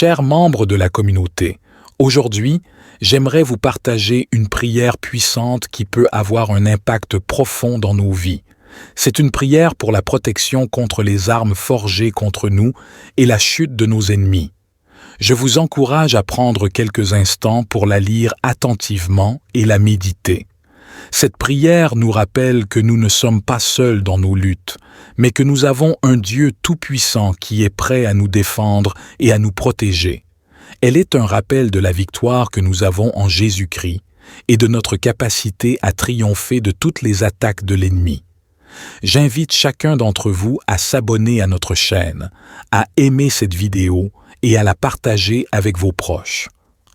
Chers membres de la communauté, aujourd'hui, j'aimerais vous partager une prière puissante qui peut avoir un impact profond dans nos vies. C'est une prière pour la protection contre les armes forgées contre nous et la chute de nos ennemis. Je vous encourage à prendre quelques instants pour la lire attentivement et la méditer. Cette prière nous rappelle que nous ne sommes pas seuls dans nos luttes, mais que nous avons un Dieu tout-puissant qui est prêt à nous défendre et à nous protéger. Elle est un rappel de la victoire que nous avons en Jésus-Christ et de notre capacité à triompher de toutes les attaques de l'ennemi. J'invite chacun d'entre vous à s'abonner à notre chaîne, à aimer cette vidéo et à la partager avec vos proches.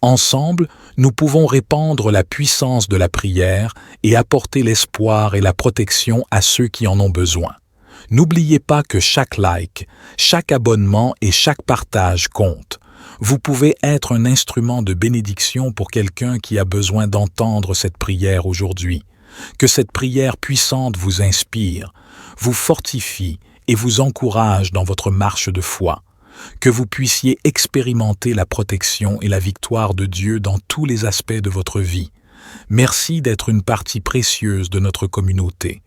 Ensemble, nous pouvons répandre la puissance de la prière et apporter l'espoir et la protection à ceux qui en ont besoin. N'oubliez pas que chaque like, chaque abonnement et chaque partage compte. Vous pouvez être un instrument de bénédiction pour quelqu'un qui a besoin d'entendre cette prière aujourd'hui. Que cette prière puissante vous inspire, vous fortifie et vous encourage dans votre marche de foi. Que vous puissiez expérimenter la protection et la victoire de Dieu dans tous les aspects de votre vie. Merci d'être une partie précieuse de notre communauté.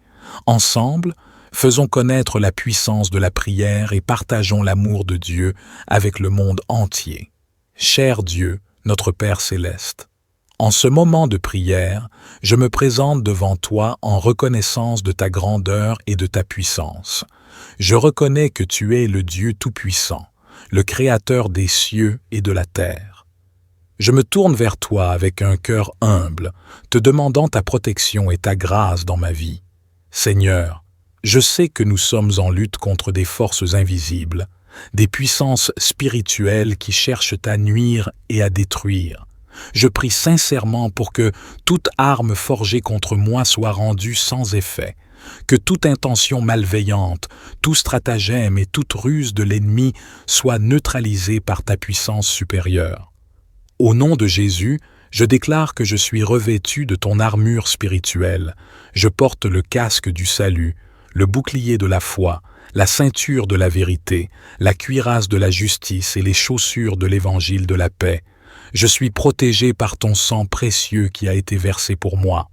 Ensemble, faisons connaître la puissance de la prière et partageons l'amour de Dieu avec le monde entier. Cher Dieu, notre Père céleste, en ce moment de prière, je me présente devant toi en reconnaissance de ta grandeur et de ta puissance. Je reconnais que tu es le Dieu tout-puissant, le Créateur des cieux et de la terre. Je me tourne vers toi avec un cœur humble, te demandant ta protection et ta grâce dans ma vie. Seigneur, je sais que nous sommes en lutte contre des forces invisibles, des puissances spirituelles qui cherchent à nuire et à détruire. Je prie sincèrement pour que toute arme forgée contre moi soit rendue sans effet, que toute intention malveillante, tout stratagème et toute ruse de l'ennemi soit neutralisée par ta puissance supérieure. Au nom de Jésus, je déclare que je suis revêtu de ton armure spirituelle. Je porte le casque du salut, le bouclier de la foi, la ceinture de la vérité, la cuirasse de la justice et les chaussures de l'évangile de la paix. Je suis protégé par ton sang précieux qui a été versé pour moi.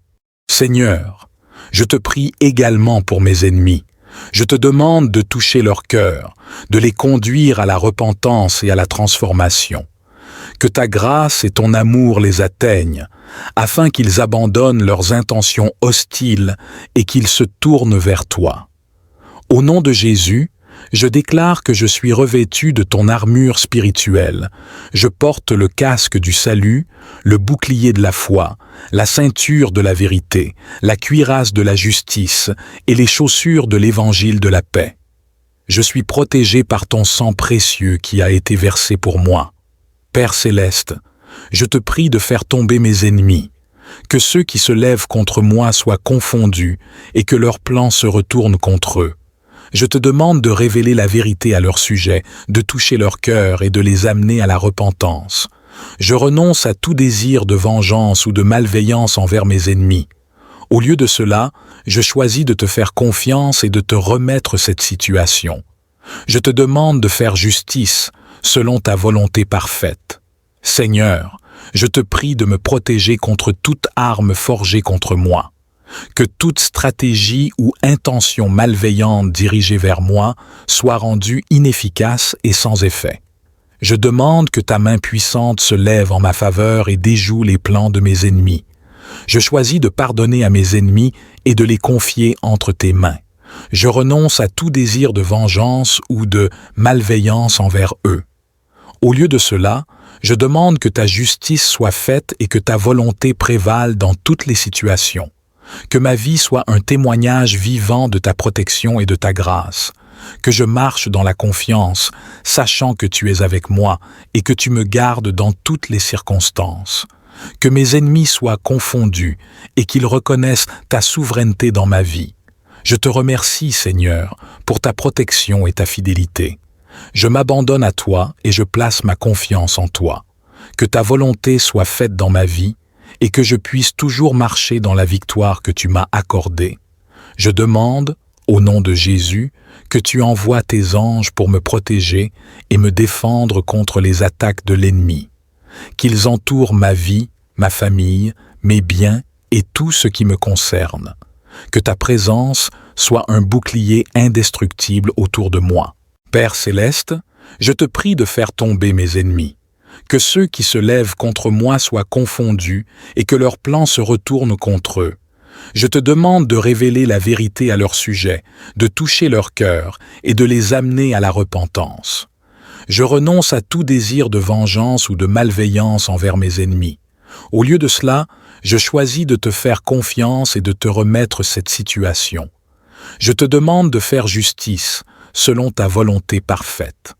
Seigneur, je te prie également pour mes ennemis. Je te demande de toucher leur cœur, de les conduire à la repentance et à la transformation. Que ta grâce et ton amour les atteignent, afin qu'ils abandonnent leurs intentions hostiles et qu'ils se tournent vers toi. Au nom de Jésus, je déclare que je suis revêtu de ton armure spirituelle. Je porte le casque du salut, le bouclier de la foi, la ceinture de la vérité, la cuirasse de la justice et les chaussures de l'évangile de la paix. Je suis protégé par ton sang précieux qui a été versé pour moi. Père céleste, je te prie de faire tomber mes ennemis, que ceux qui se lèvent contre moi soient confondus et que leurs plans se retournent contre eux. Je te demande de révéler la vérité à leur sujet, de toucher leur cœur et de les amener à la repentance. Je renonce à tout désir de vengeance ou de malveillance envers mes ennemis. Au lieu de cela, je choisis de te faire confiance et de te remettre cette situation. Je te demande de faire justice selon ta volonté parfaite. Seigneur, je te prie de me protéger contre toute arme forgée contre moi. Que toute stratégie ou intention malveillante dirigée vers moi soit rendue inefficace et sans effet. Je demande que ta main puissante se lève en ma faveur et déjoue les plans de mes ennemis. Je choisis de pardonner à mes ennemis et de les confier entre tes mains. Je renonce à tout désir de vengeance ou de malveillance envers eux. Au lieu de cela, je demande que ta justice soit faite et que ta volonté prévale dans toutes les situations. Que ma vie soit un témoignage vivant de ta protection et de ta grâce. Que je marche dans la confiance, sachant que tu es avec moi et que tu me gardes dans toutes les circonstances. Que mes ennemis soient confondus et qu'ils reconnaissent ta souveraineté dans ma vie. Je te remercie, Seigneur, pour ta protection et ta fidélité. Je m'abandonne à toi et je place ma confiance en toi. Que ta volonté soit faite dans ma vie et que je puisse toujours marcher dans la victoire que tu m'as accordée. Je demande, Au nom de Jésus, que tu envoies tes anges pour me protéger et me défendre contre les attaques de l'ennemi. Qu'ils entourent ma vie, ma famille, mes biens et tout ce qui me concerne. Que ta présence soit un bouclier indestructible autour de moi. Père céleste, je te prie de faire tomber mes ennemis. Que ceux qui se lèvent contre moi soient confondus et que leurs plans se retournent contre eux. Je te demande de révéler la vérité à leur sujet, de toucher leur cœur et de les amener à la repentance. Je renonce à tout désir de vengeance ou de malveillance envers mes ennemis. Au lieu de cela, je choisis de te faire confiance et de te remettre cette situation. Je te demande de faire justice selon ta volonté parfaite.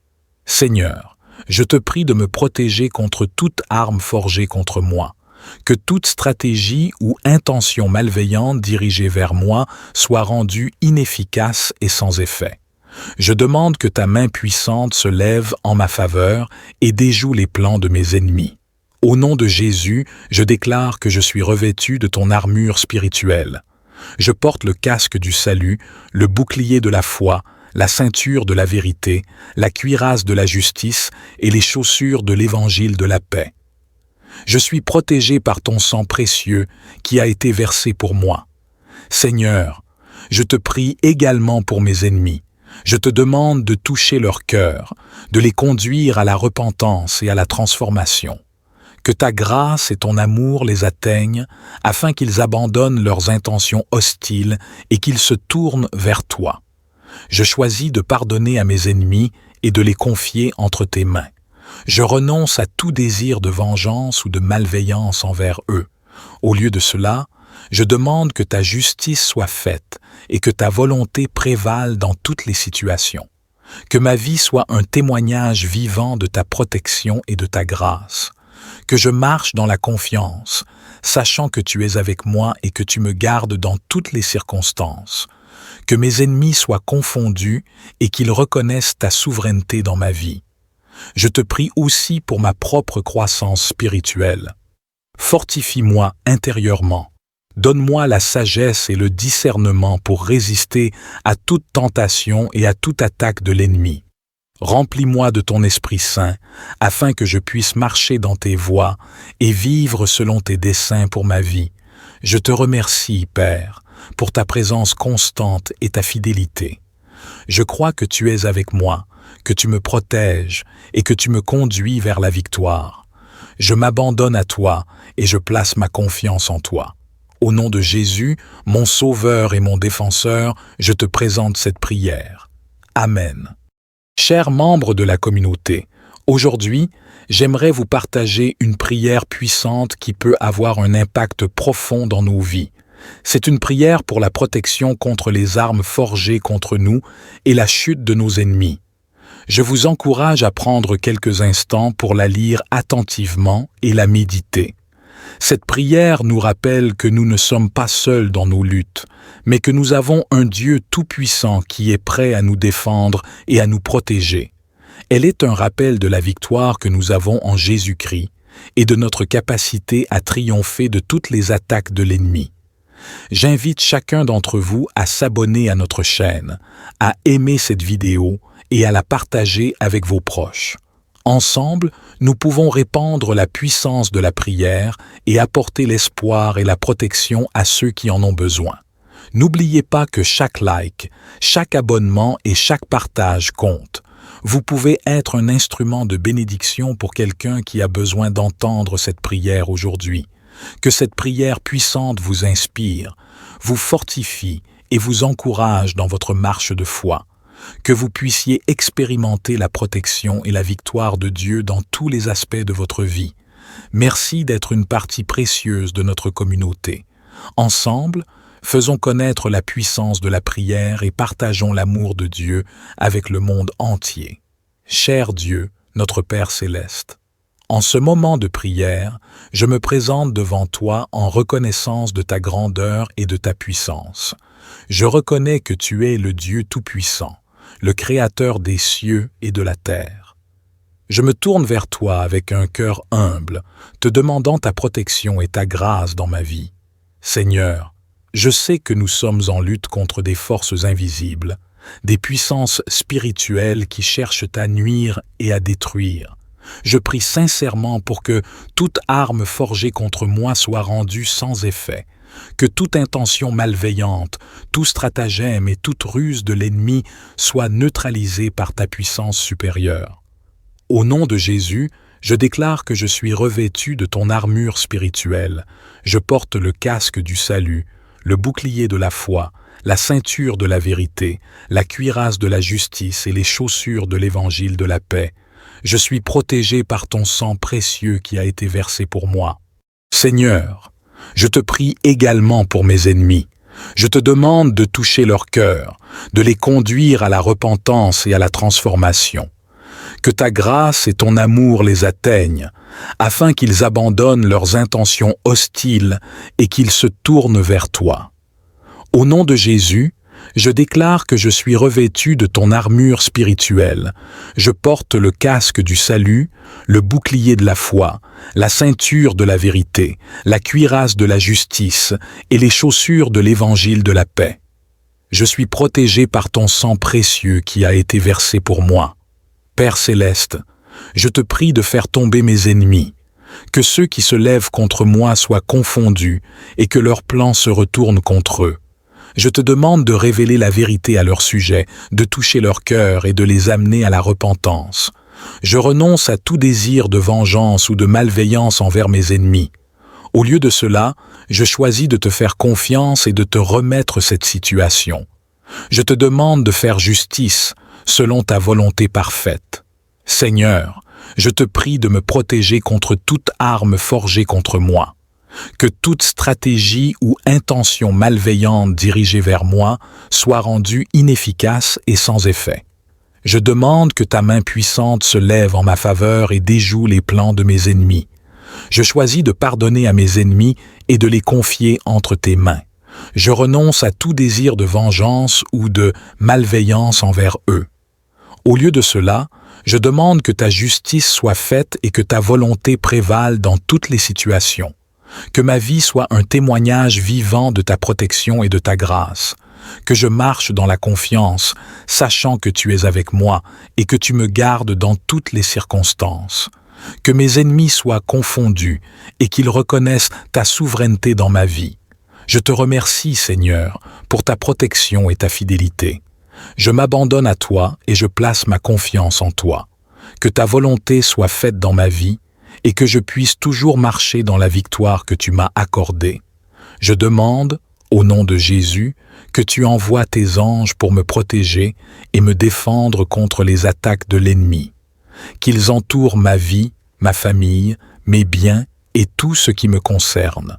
Seigneur, je te prie de me protéger contre toute arme forgée contre moi, que toute stratégie ou intention malveillante dirigée vers moi soit rendue inefficace et sans effet. Je demande que ta main puissante se lève en ma faveur et déjoue les plans de mes ennemis. Au nom de Jésus, je déclare que je suis revêtu de ton armure spirituelle. Je porte le casque du salut, le bouclier de la foi, la ceinture de la vérité, la cuirasse de la justice et les chaussures de l'évangile de la paix. Je suis protégé par ton sang précieux qui a été versé pour moi. Seigneur, je te prie également pour mes ennemis. Je te demande de toucher leur cœur, de les conduire à la repentance et à la transformation. Que ta grâce et ton amour les atteignent afin qu'ils abandonnent leurs intentions hostiles et qu'ils se tournent vers toi. Je choisis de pardonner à mes ennemis et de les confier entre tes mains. Je renonce à tout désir de vengeance ou de malveillance envers eux. Au lieu de cela, je demande que ta justice soit faite et que ta volonté prévale dans toutes les situations. Que ma vie soit un témoignage vivant de ta protection et de ta grâce. Que je marche dans la confiance, sachant que tu es avec moi et que tu me gardes dans toutes les circonstances. Que mes ennemis soient confondus et qu'ils reconnaissent ta souveraineté dans ma vie. Je te prie aussi pour ma propre croissance spirituelle. Fortifie-moi intérieurement. Donne-moi la sagesse et le discernement pour résister à toute tentation et à toute attaque de l'ennemi. Remplis-moi de ton Esprit Saint, afin que je puisse marcher dans tes voies et vivre selon tes desseins pour ma vie. Je te remercie, Père, pour ta présence constante et ta fidélité. Je crois que tu es avec moi, que tu me protèges et que tu me conduis vers la victoire. Je m'abandonne à toi et je place ma confiance en toi. Au nom de Jésus, mon Sauveur et mon Défenseur, je te présente cette prière. Amen. Chers membres de la communauté, aujourd'hui, j'aimerais vous partager une prière puissante qui peut avoir un impact profond dans nos vies. C'est une prière pour la protection contre les armes forgées contre nous et la chute de nos ennemis. Je vous encourage à prendre quelques instants pour la lire attentivement et la méditer. Cette prière nous rappelle que nous ne sommes pas seuls dans nos luttes, mais que nous avons un Dieu tout-puissant qui est prêt à nous défendre et à nous protéger. Elle est un rappel de la victoire que nous avons en Jésus-Christ et de notre capacité à triompher de toutes les attaques de l'ennemi. J'invite chacun d'entre vous à s'abonner à notre chaîne, à aimer cette vidéo et à la partager avec vos proches. Ensemble, nous pouvons répandre la puissance de la prière et apporter l'espoir et la protection à ceux qui en ont besoin. N'oubliez pas que chaque like, chaque abonnement et chaque partage compte. Vous pouvez être un instrument de bénédiction pour quelqu'un qui a besoin d'entendre cette prière aujourd'hui. Que cette prière puissante vous inspire, vous fortifie et vous encourage dans votre marche de foi. Que vous puissiez expérimenter la protection et la victoire de Dieu dans tous les aspects de votre vie. Merci d'être une partie précieuse de notre communauté. Ensemble, faisons connaître la puissance de la prière et partageons l'amour de Dieu avec le monde entier. Cher Dieu, notre Père céleste, en ce moment de prière, je me présente devant toi en reconnaissance de ta grandeur et de ta puissance. Je reconnais que tu es le Dieu tout-puissant, le Créateur des cieux et de la terre. Je me tourne vers toi avec un cœur humble, te demandant ta protection et ta grâce dans ma vie. Seigneur, je sais que nous sommes en lutte contre des forces invisibles, des puissances spirituelles qui cherchent à nuire et à détruire. Je prie sincèrement pour que toute arme forgée contre moi soit rendue sans effet, que toute intention malveillante, tout stratagème et toute ruse de l'ennemi soit neutralisée par ta puissance supérieure. Au nom de Jésus, je déclare que je suis revêtu de ton armure spirituelle. Je porte le casque du salut, le bouclier de la foi, la ceinture de la vérité, la cuirasse de la justice et les chaussures de l'évangile de la paix. Je suis protégé par ton sang précieux qui a été versé pour moi. Seigneur, je te prie également pour mes ennemis. Je te demande de toucher leur cœur, de les conduire à la repentance et à la transformation. Que ta grâce et ton amour les atteignent, afin qu'ils abandonnent leurs intentions hostiles et qu'ils se tournent vers toi. Au nom de Jésus, je déclare que je suis revêtu de ton armure spirituelle. Je porte le casque du salut, le bouclier de la foi, la ceinture de la vérité, la cuirasse de la justice et les chaussures de l'évangile de la paix. Je suis protégé par ton sang précieux qui a été versé pour moi. Père céleste, je te prie de faire tomber mes ennemis, que ceux qui se lèvent contre moi soient confondus et que leurs plans se retournent contre eux. Je te demande de révéler la vérité à leur sujet, de toucher leur cœur et de les amener à la repentance. Je renonce à tout désir de vengeance ou de malveillance envers mes ennemis. Au lieu de cela, je choisis de te faire confiance et de te remettre cette situation. Je te demande de faire justice selon ta volonté parfaite. Seigneur, je te prie de me protéger contre toute arme forgée contre moi. Que toute stratégie ou intention malveillante dirigée vers moi soit rendue inefficace et sans effet. Je demande que ta main puissante se lève en ma faveur et déjoue les plans de mes ennemis. Je choisis de pardonner à mes ennemis et de les confier entre tes mains. Je renonce à tout désir de vengeance ou de malveillance envers eux. Au lieu de cela, je demande que ta justice soit faite et que ta volonté prévale dans toutes les situations. Que ma vie soit un témoignage vivant de ta protection et de ta grâce. Que je marche dans la confiance, sachant que tu es avec moi et que tu me gardes dans toutes les circonstances. Que mes ennemis soient confondus et qu'ils reconnaissent ta souveraineté dans ma vie. Je te remercie, Seigneur, pour ta protection et ta fidélité. Je m'abandonne à toi et je place ma confiance en toi. Que ta volonté soit faite dans ma vie et que je puisse toujours marcher dans la victoire que tu m'as accordée. Je demande, au nom de Jésus, que tu envoies tes anges pour me protéger et me défendre contre les attaques de l'ennemi. Qu'ils entourent ma vie, ma famille, mes biens et tout ce qui me concerne.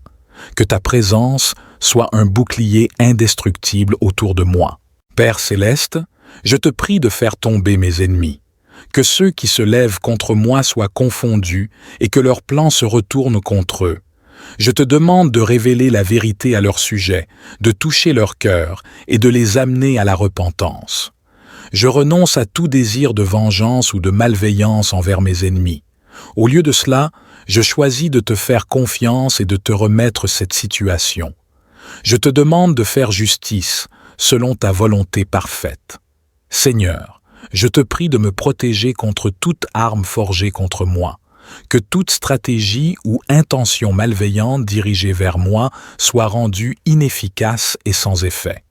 Que ta présence soit un bouclier indestructible autour de moi. Père céleste, je te prie de faire tomber mes ennemis. Que ceux qui se lèvent contre moi soient confondus et que leurs plans se retournent contre eux. Je te demande de révéler la vérité à leur sujet, de toucher leur cœur et de les amener à la repentance. Je renonce à tout désir de vengeance ou de malveillance envers mes ennemis. Au lieu de cela, je choisis de te faire confiance et de te remettre cette situation. Je te demande de faire justice selon ta volonté parfaite. Seigneur, je te prie de me protéger contre toute arme forgée contre moi. Que toute stratégie ou intention malveillante dirigée vers moi soit rendue inefficace et sans effet.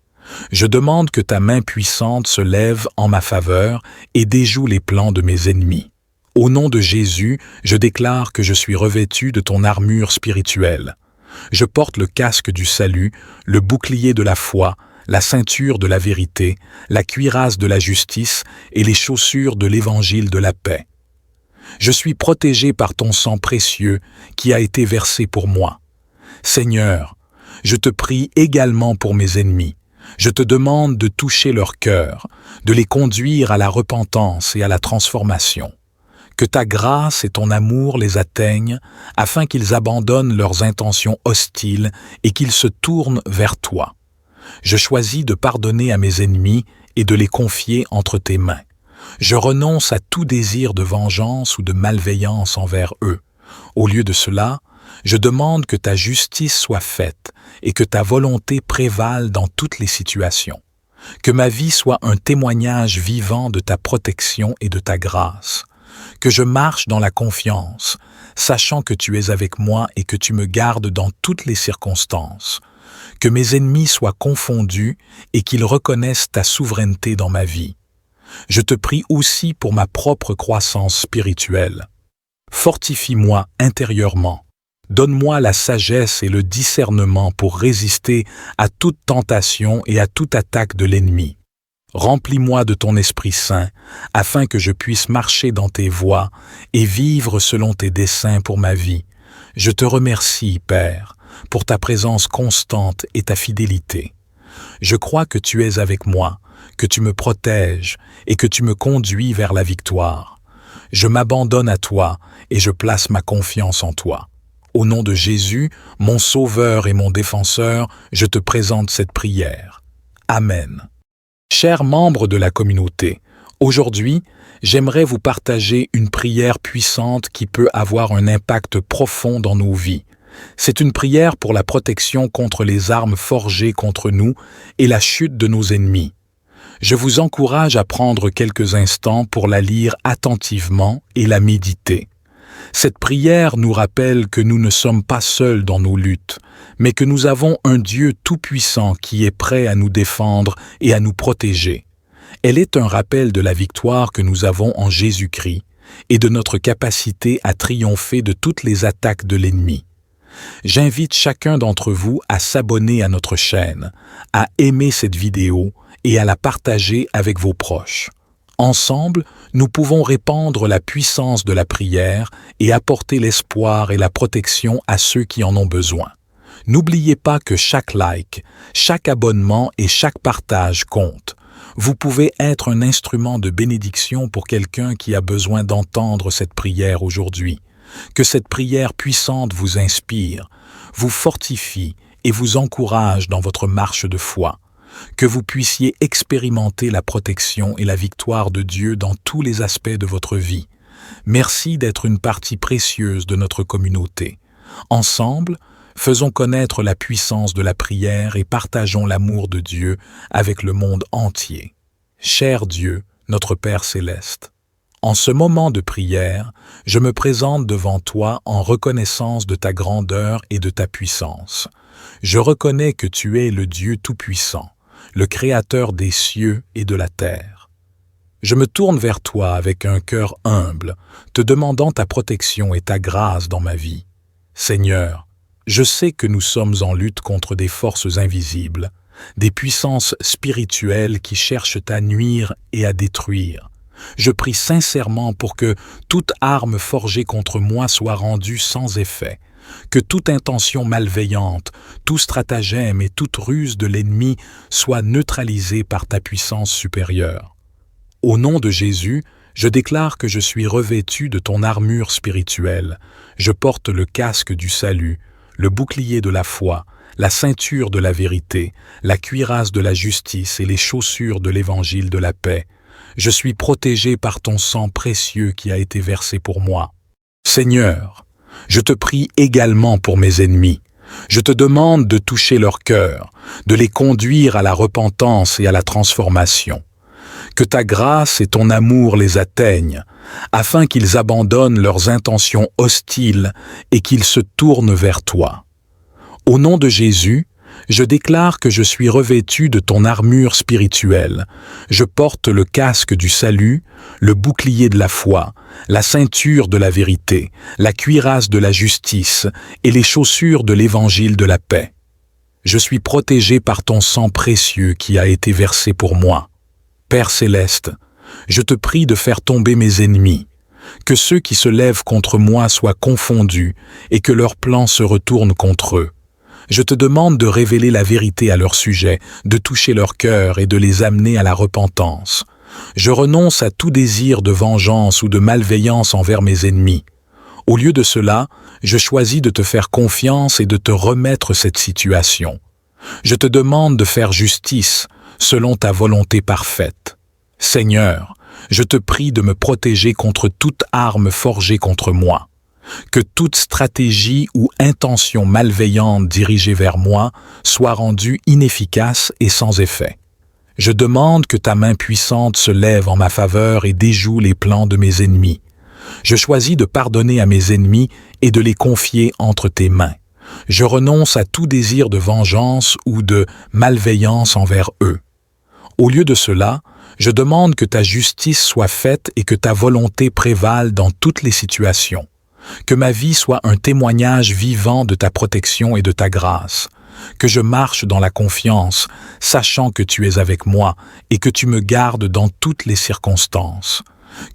Je demande que ta main puissante se lève en ma faveur et déjoue les plans de mes ennemis. Au nom de Jésus, je déclare que je suis revêtu de ton armure spirituelle. Je porte le casque du salut, le bouclier de la foi, la ceinture de la vérité, la cuirasse de la justice et les chaussures de l'évangile de la paix. Je suis protégé par ton sang précieux qui a été versé pour moi. Seigneur, je te prie également pour mes ennemis. Je te demande de toucher leur cœur, de les conduire à la repentance et à la transformation. Que ta grâce et ton amour les atteignent afin qu'ils abandonnent leurs intentions hostiles et qu'ils se tournent vers toi. Je choisis de pardonner à mes ennemis et de les confier entre tes mains. Je renonce à tout désir de vengeance ou de malveillance envers eux. Au lieu de cela, Je demande que ta justice soit faite et que ta volonté prévale dans toutes les situations. Que ma vie soit un témoignage vivant de ta protection et de ta grâce. Que je marche dans la confiance, sachant que tu es avec moi et que tu me gardes dans toutes les circonstances. Que mes ennemis soient confondus et qu'ils reconnaissent ta souveraineté dans ma vie. Je te prie aussi pour ma propre croissance spirituelle. Fortifie-moi intérieurement. Donne-moi la sagesse et le discernement pour résister à toute tentation et à toute attaque de l'ennemi. Remplis-moi de ton Esprit Saint, afin que je puisse marcher dans tes voies et vivre selon tes desseins pour ma vie. Je te remercie, Père, pour ta présence constante et ta fidélité. Je crois que tu es avec moi, que tu me protèges et que tu me conduis vers la victoire. Je m'abandonne à toi et je place ma confiance en toi. Au nom de Jésus, mon Sauveur et mon Défenseur, je te présente cette prière. Amen. Chers membres de la communauté, aujourd'hui, j'aimerais vous partager une prière puissante qui peut avoir un impact profond dans nos vies. C'est une prière pour la protection contre les armes forgées contre nous et la chute de nos ennemis. Je vous encourage à prendre quelques instants pour la lire attentivement et la méditer. Cette prière nous rappelle que nous ne sommes pas seuls dans nos luttes, mais que nous avons un Dieu tout-puissant qui est prêt à nous défendre et à nous protéger. Elle est un rappel de la victoire que nous avons en Jésus-Christ et de notre capacité à triompher de toutes les attaques de l'ennemi. J'invite chacun d'entre vous à s'abonner à notre chaîne, à aimer cette vidéo et à la partager avec vos proches. Ensemble, nous pouvons répandre la puissance de la prière et apporter l'espoir et la protection à ceux qui en ont besoin. N'oubliez pas que chaque like, chaque abonnement et chaque partage compte. Vous pouvez être un instrument de bénédiction pour quelqu'un qui a besoin d'entendre cette prière aujourd'hui. Que cette prière puissante vous inspire, vous fortifie et vous encourage dans votre marche de foi. Que vous puissiez expérimenter la protection et la victoire de Dieu dans tous les aspects de votre vie. Merci d'être une partie précieuse de notre communauté. Ensemble, faisons connaître la puissance de la prière et partageons l'amour de Dieu avec le monde entier. Cher Dieu, notre Père céleste, en ce moment de prière, je me présente devant toi en reconnaissance de ta grandeur et de ta puissance. Je reconnais que tu es le Dieu tout-puissant, le Créateur des cieux et de la terre. Je me tourne vers toi avec un cœur humble, te demandant ta protection et ta grâce dans ma vie. Seigneur, je sais que nous sommes en lutte contre des forces invisibles, des puissances spirituelles qui cherchent à nuire et à détruire. Je prie sincèrement pour que toute arme forgée contre moi soit rendue sans effet, que toute intention malveillante, tout stratagème et toute ruse de l'ennemi soit neutralisée par ta puissance supérieure. Au nom de Jésus, je déclare que je suis revêtu de ton armure spirituelle. Je porte le casque du salut, le bouclier de la foi, la ceinture de la vérité, la cuirasse de la justice et les chaussures de l'évangile de la paix. Je suis protégé par ton sang précieux qui a été versé pour moi. Seigneur, je te prie également pour mes ennemis. Je te demande de toucher leur cœur, de les conduire à la repentance et à la transformation. Que ta grâce et ton amour les atteignent, afin qu'ils abandonnent leurs intentions hostiles et qu'ils se tournent vers toi. Au nom de Jésus, je déclare que je suis revêtu de ton armure spirituelle. Je porte le casque du salut, le bouclier de la foi, la ceinture de la vérité, la cuirasse de la justice et les chaussures de l'évangile de la paix. Je suis protégé par ton sang précieux qui a été versé pour moi. Père céleste, je te prie de faire tomber mes ennemis, que ceux qui se lèvent contre moi soient confondus et que leurs plans se retournent contre eux. Je te demande de révéler la vérité à leur sujet, de toucher leur cœur et de les amener à la repentance. Je renonce à tout désir de vengeance ou de malveillance envers mes ennemis. Au lieu de cela, je choisis de te faire confiance et de te remettre cette situation. Je te demande de faire justice selon ta volonté parfaite. Seigneur, je te prie de me protéger contre toute arme forgée contre moi. Que toute stratégie ou intention malveillante dirigée vers moi soit rendue inefficace et sans effet. Je demande que ta main puissante se lève en ma faveur et déjoue les plans de mes ennemis. Je choisis de pardonner à mes ennemis et de les confier entre tes mains. Je renonce à tout désir de vengeance ou de malveillance envers eux. Au lieu de cela, je demande que ta justice soit faite et que ta volonté prévale dans toutes les situations. Que ma vie soit un témoignage vivant de ta protection et de ta grâce. Que je marche dans la confiance, sachant que tu es avec moi et que tu me gardes dans toutes les circonstances.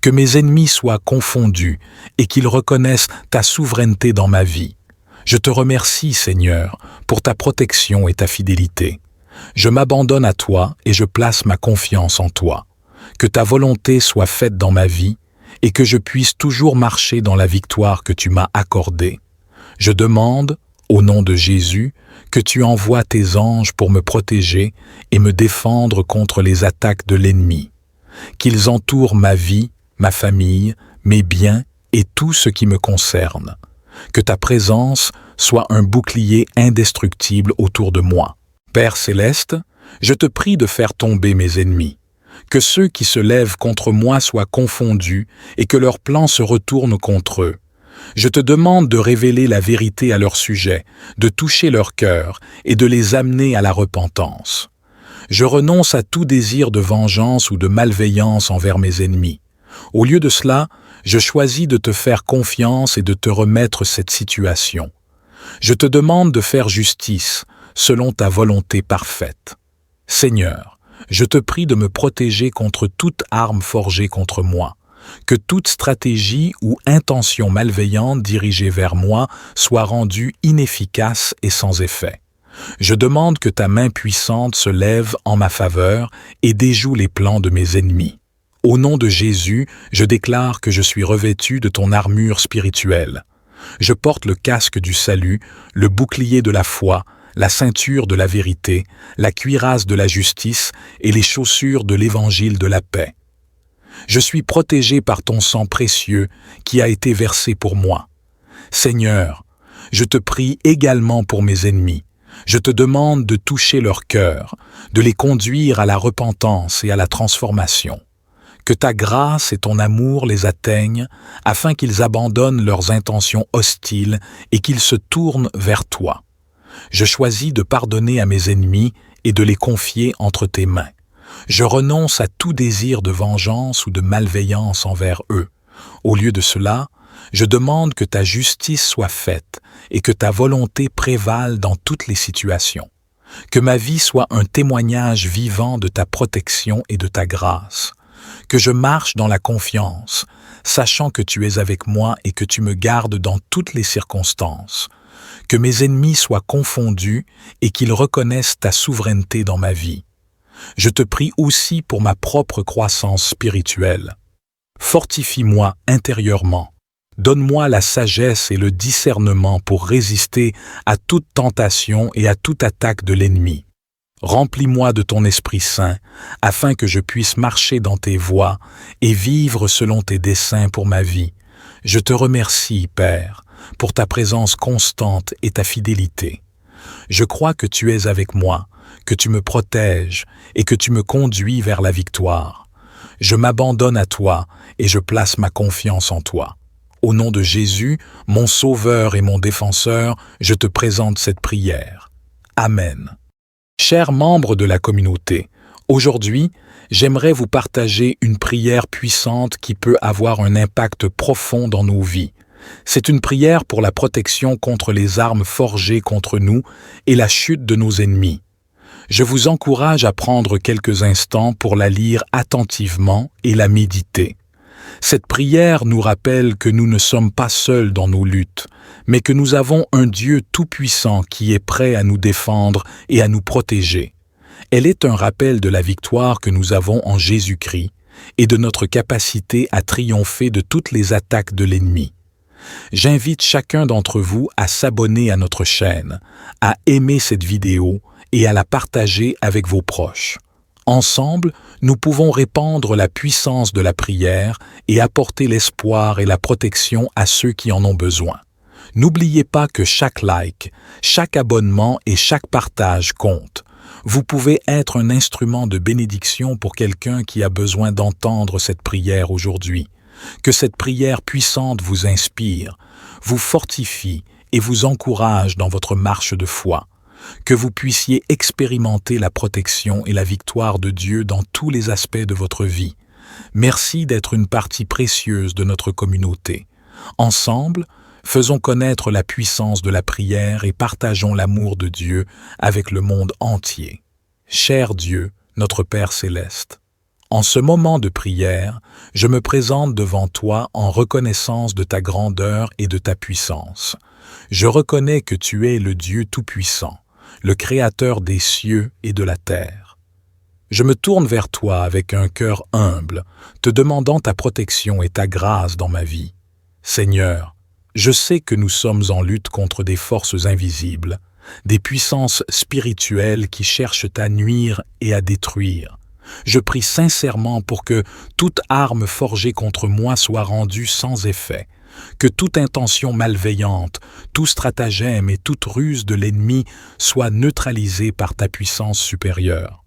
Que mes ennemis soient confondus et qu'ils reconnaissent ta souveraineté dans ma vie. Je te remercie, Seigneur, pour ta protection et ta fidélité. Je m'abandonne à toi et je place ma confiance en toi. Que ta volonté soit faite dans ma vie et que je puisse toujours marcher dans la victoire que tu m'as accordée. Je demande, au nom de Jésus, que tu envoies tes anges pour me protéger et me défendre contre les attaques de l'ennemi. Qu'ils entourent ma vie, ma famille, mes biens et tout ce qui me concerne. Que ta présence soit un bouclier indestructible autour de moi. Père céleste, je te prie de faire tomber mes ennemis. Que ceux qui se lèvent contre moi soient confondus et que leurs plans se retournent contre eux. Je te demande de révéler la vérité à leur sujet, de toucher leur cœur et de les amener à la repentance. Je renonce à tout désir de vengeance ou de malveillance envers mes ennemis. Au lieu de cela, je choisis de te faire confiance et de te remettre cette situation. Je te demande de faire justice selon ta volonté parfaite. Seigneur, je te prie de me protéger contre toute arme forgée contre moi. Que toute stratégie ou intention malveillante dirigée vers moi soit rendue inefficace et sans effet. Je demande que ta main puissante se lève en ma faveur et déjoue les plans de mes ennemis. Au nom de Jésus, je déclare que je suis revêtu de ton armure spirituelle. Je porte le casque du salut, le bouclier de la foi, la ceinture de la vérité, la cuirasse de la justice et les chaussures de l'évangile de la paix. Je suis protégé par ton sang précieux qui a été versé pour moi. Seigneur, je te prie également pour mes ennemis. Je te demande de toucher leur cœur, de les conduire à la repentance et à la transformation. Que ta grâce et ton amour les atteignent afin qu'ils abandonnent leurs intentions hostiles et qu'ils se tournent vers toi. Je choisis de pardonner à mes ennemis et de les confier entre tes mains. Je renonce à tout désir de vengeance ou de malveillance envers eux. Au lieu de cela, je demande que ta justice soit faite et que ta volonté prévale dans toutes les situations. Que ma vie soit un témoignage vivant de ta protection et de ta grâce. Que je marche dans la confiance, sachant que tu es avec moi et que tu me gardes dans toutes les circonstances. Que mes ennemis soient confondus et qu'ils reconnaissent ta souveraineté dans ma vie. Je te prie aussi pour ma propre croissance spirituelle. Fortifie-moi intérieurement. Donne-moi la sagesse et le discernement pour résister à toute tentation et à toute attaque de l'ennemi. Remplis-moi de ton Esprit Saint, afin que je puisse marcher dans tes voies et vivre selon tes desseins pour ma vie. Je te remercie, Père, pour ta présence constante et ta fidélité. Je crois que tu es avec moi, que tu me protèges et que tu me conduis vers la victoire. Je m'abandonne à toi et je place ma confiance en toi. Au nom de Jésus, mon Sauveur et mon Défenseur, je te présente cette prière. Amen. Chers membres de la communauté, aujourd'hui, j'aimerais vous partager une prière puissante qui peut avoir un impact profond dans nos vies. C'est une prière pour la protection contre les armes forgées contre nous et la chute de nos ennemis. Je vous encourage à prendre quelques instants pour la lire attentivement et la méditer. Cette prière nous rappelle que nous ne sommes pas seuls dans nos luttes, mais que nous avons un Dieu tout-puissant qui est prêt à nous défendre et à nous protéger. Elle est un rappel de la victoire que nous avons en Jésus-Christ et de notre capacité à triompher de toutes les attaques de l'ennemi. J'invite chacun d'entre vous à s'abonner à notre chaîne, à aimer cette vidéo et à la partager avec vos proches. Ensemble, nous pouvons répandre la puissance de la prière et apporter l'espoir et la protection à ceux qui en ont besoin. N'oubliez pas que chaque like, chaque abonnement et chaque partage compte. Vous pouvez être un instrument de bénédiction pour quelqu'un qui a besoin d'entendre cette prière aujourd'hui. Que cette prière puissante vous inspire, vous fortifie et vous encourage dans votre marche de foi. Que vous puissiez expérimenter la protection et la victoire de Dieu dans tous les aspects de votre vie. Merci d'être une partie précieuse de notre communauté. Ensemble, faisons connaître la puissance de la prière et partageons l'amour de Dieu avec le monde entier. Cher Dieu, notre Père céleste, en ce moment de prière, je me présente devant toi en reconnaissance de ta grandeur et de ta puissance. Je reconnais que tu es le Dieu Tout-Puissant, le Créateur des cieux et de la terre. Je me tourne vers toi avec un cœur humble, te demandant ta protection et ta grâce dans ma vie. Seigneur, je sais que nous sommes en lutte contre des forces invisibles, des puissances spirituelles qui cherchent à nuire et à détruire. Je prie sincèrement pour que toute arme forgée contre moi soit rendue sans effet, que toute intention malveillante, tout stratagème et toute ruse de l'ennemi soit neutralisée par ta puissance supérieure.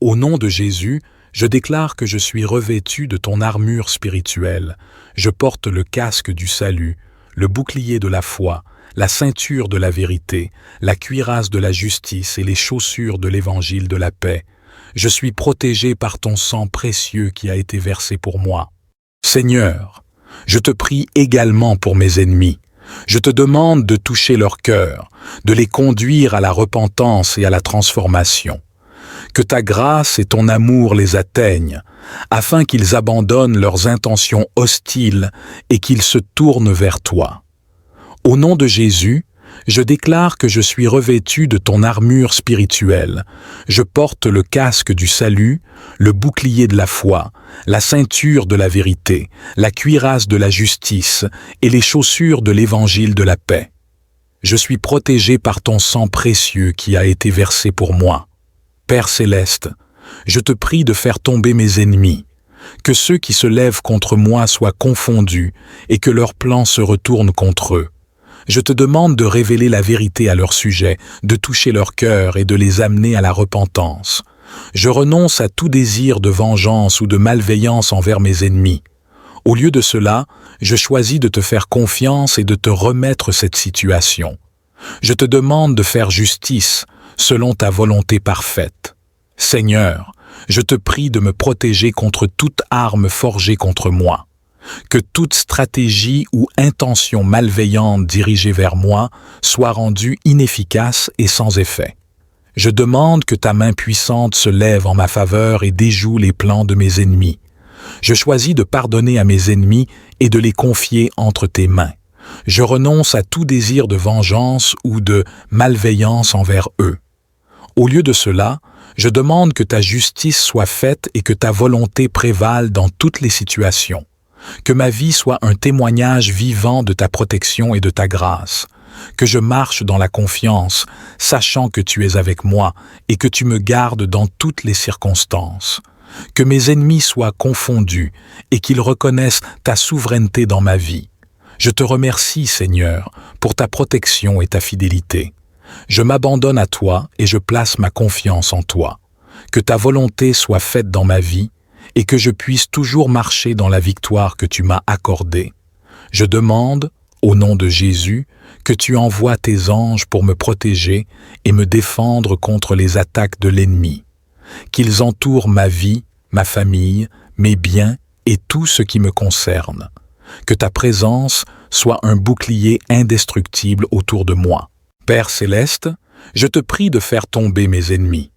Au nom de Jésus, je déclare que je suis revêtu de ton armure spirituelle. Je porte le casque du salut, le bouclier de la foi, la ceinture de la vérité, la cuirasse de la justice et les chaussures de l'évangile de la paix. Je suis protégé par ton sang précieux qui a été versé pour moi. Seigneur, je te prie également pour mes ennemis. Je te demande de toucher leur cœur, de les conduire à la repentance et à la transformation. Que ta grâce et ton amour les atteignent, afin qu'ils abandonnent leurs intentions hostiles et qu'ils se tournent vers toi. Au nom de Jésus, je déclare que je suis revêtu de ton armure spirituelle. Je porte le casque du salut, le bouclier de la foi, la ceinture de la vérité, la cuirasse de la justice et les chaussures de l'évangile de la paix. Je suis protégé par ton sang précieux qui a été versé pour moi. Père céleste, je te prie de faire tomber mes ennemis, que ceux qui se lèvent contre moi soient confondus et que leurs plans se retournent contre eux. Je te demande de révéler la vérité à leur sujet, de toucher leur cœur et de les amener à la repentance. Je renonce à tout désir de vengeance ou de malveillance envers mes ennemis. Au lieu de cela, je choisis de te faire confiance et de te remettre cette situation. Je te demande de faire justice selon ta volonté parfaite. Seigneur, je te prie de me protéger contre toute arme forgée contre moi. Que toute stratégie ou intention malveillante dirigée vers moi soit rendue inefficace et sans effet. Je demande que ta main puissante se lève en ma faveur et déjoue les plans de mes ennemis. Je choisis de pardonner à mes ennemis et de les confier entre tes mains. Je renonce à tout désir de vengeance ou de malveillance envers eux. Au lieu de cela, je demande que ta justice soit faite et que ta volonté prévale dans toutes les situations. Que ma vie soit un témoignage vivant de ta protection et de ta grâce. Que je marche dans la confiance, sachant que tu es avec moi et que tu me gardes dans toutes les circonstances. Que mes ennemis soient confondus et qu'ils reconnaissent ta souveraineté dans ma vie. Je te remercie, Seigneur, pour ta protection et ta fidélité. Je m'abandonne à toi et je place ma confiance en toi. Que ta volonté soit faite dans ma vie et que je puisse toujours marcher dans la victoire que tu m'as accordée. Je demande, au nom de Jésus, que tu envoies tes anges pour me protéger et me défendre contre les attaques de l'ennemi. Qu'ils entourent ma vie, ma famille, mes biens et tout ce qui me concerne. Que ta présence soit un bouclier indestructible autour de moi. Père céleste, je te prie de faire tomber mes ennemis.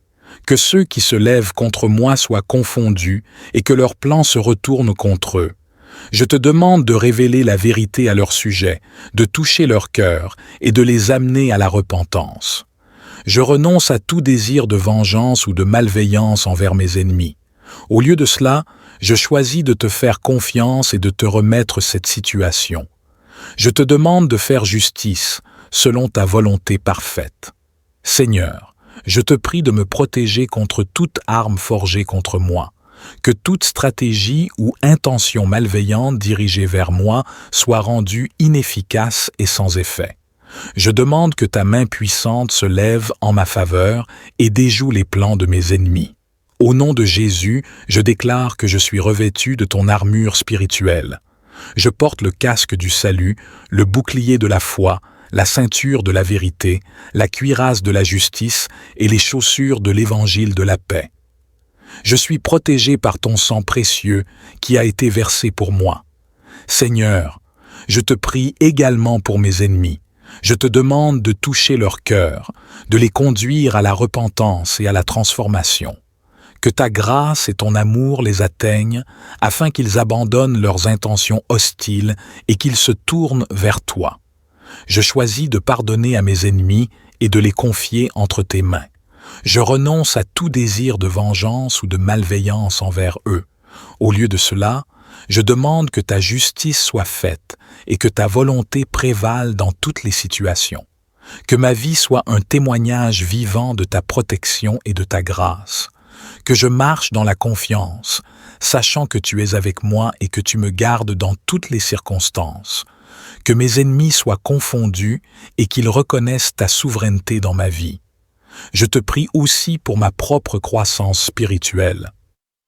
Que ceux qui se lèvent contre moi soient confondus et que leurs plans se retournent contre eux. Je te demande de révéler la vérité à leur sujet, de toucher leur cœur et de les amener à la repentance. Je renonce à tout désir de vengeance ou de malveillance envers mes ennemis. Au lieu de cela, je choisis de te faire confiance et de te remettre cette situation. Je te demande de faire justice selon ta volonté parfaite. Seigneur, Je te prie de me protéger contre toute arme forgée contre moi, que toute stratégie ou intention malveillante dirigée vers moi soit rendue inefficace et sans effet. Je demande que ta main puissante se lève en ma faveur et déjoue les plans de mes ennemis. Au nom de Jésus, je déclare que je suis revêtu de ton armure spirituelle. Je porte le casque du salut, le bouclier de la foi, la ceinture de la vérité, la cuirasse de la justice et les chaussures de l'évangile de la paix. Je suis protégé par ton sang précieux qui a été versé pour moi. Seigneur, je te prie également pour mes ennemis. Je te demande de toucher leur cœur, de les conduire à la repentance et à la transformation. Que ta grâce et ton amour les atteignent, afin qu'ils abandonnent leurs intentions hostiles et qu'ils se tournent vers toi. Je choisis de pardonner à mes ennemis et de les confier entre tes mains. Je renonce à tout désir de vengeance ou de malveillance envers eux. Au lieu de cela, je demande que ta justice soit faite et que ta volonté prévale dans toutes les situations. Que ma vie soit un témoignage vivant de ta protection et de ta grâce. Que je marche dans la confiance, sachant que tu es avec moi et que tu me gardes dans toutes les circonstances. Que mes ennemis soient confondus et qu'ils reconnaissent ta souveraineté dans ma vie. Je te prie aussi pour ma propre croissance spirituelle.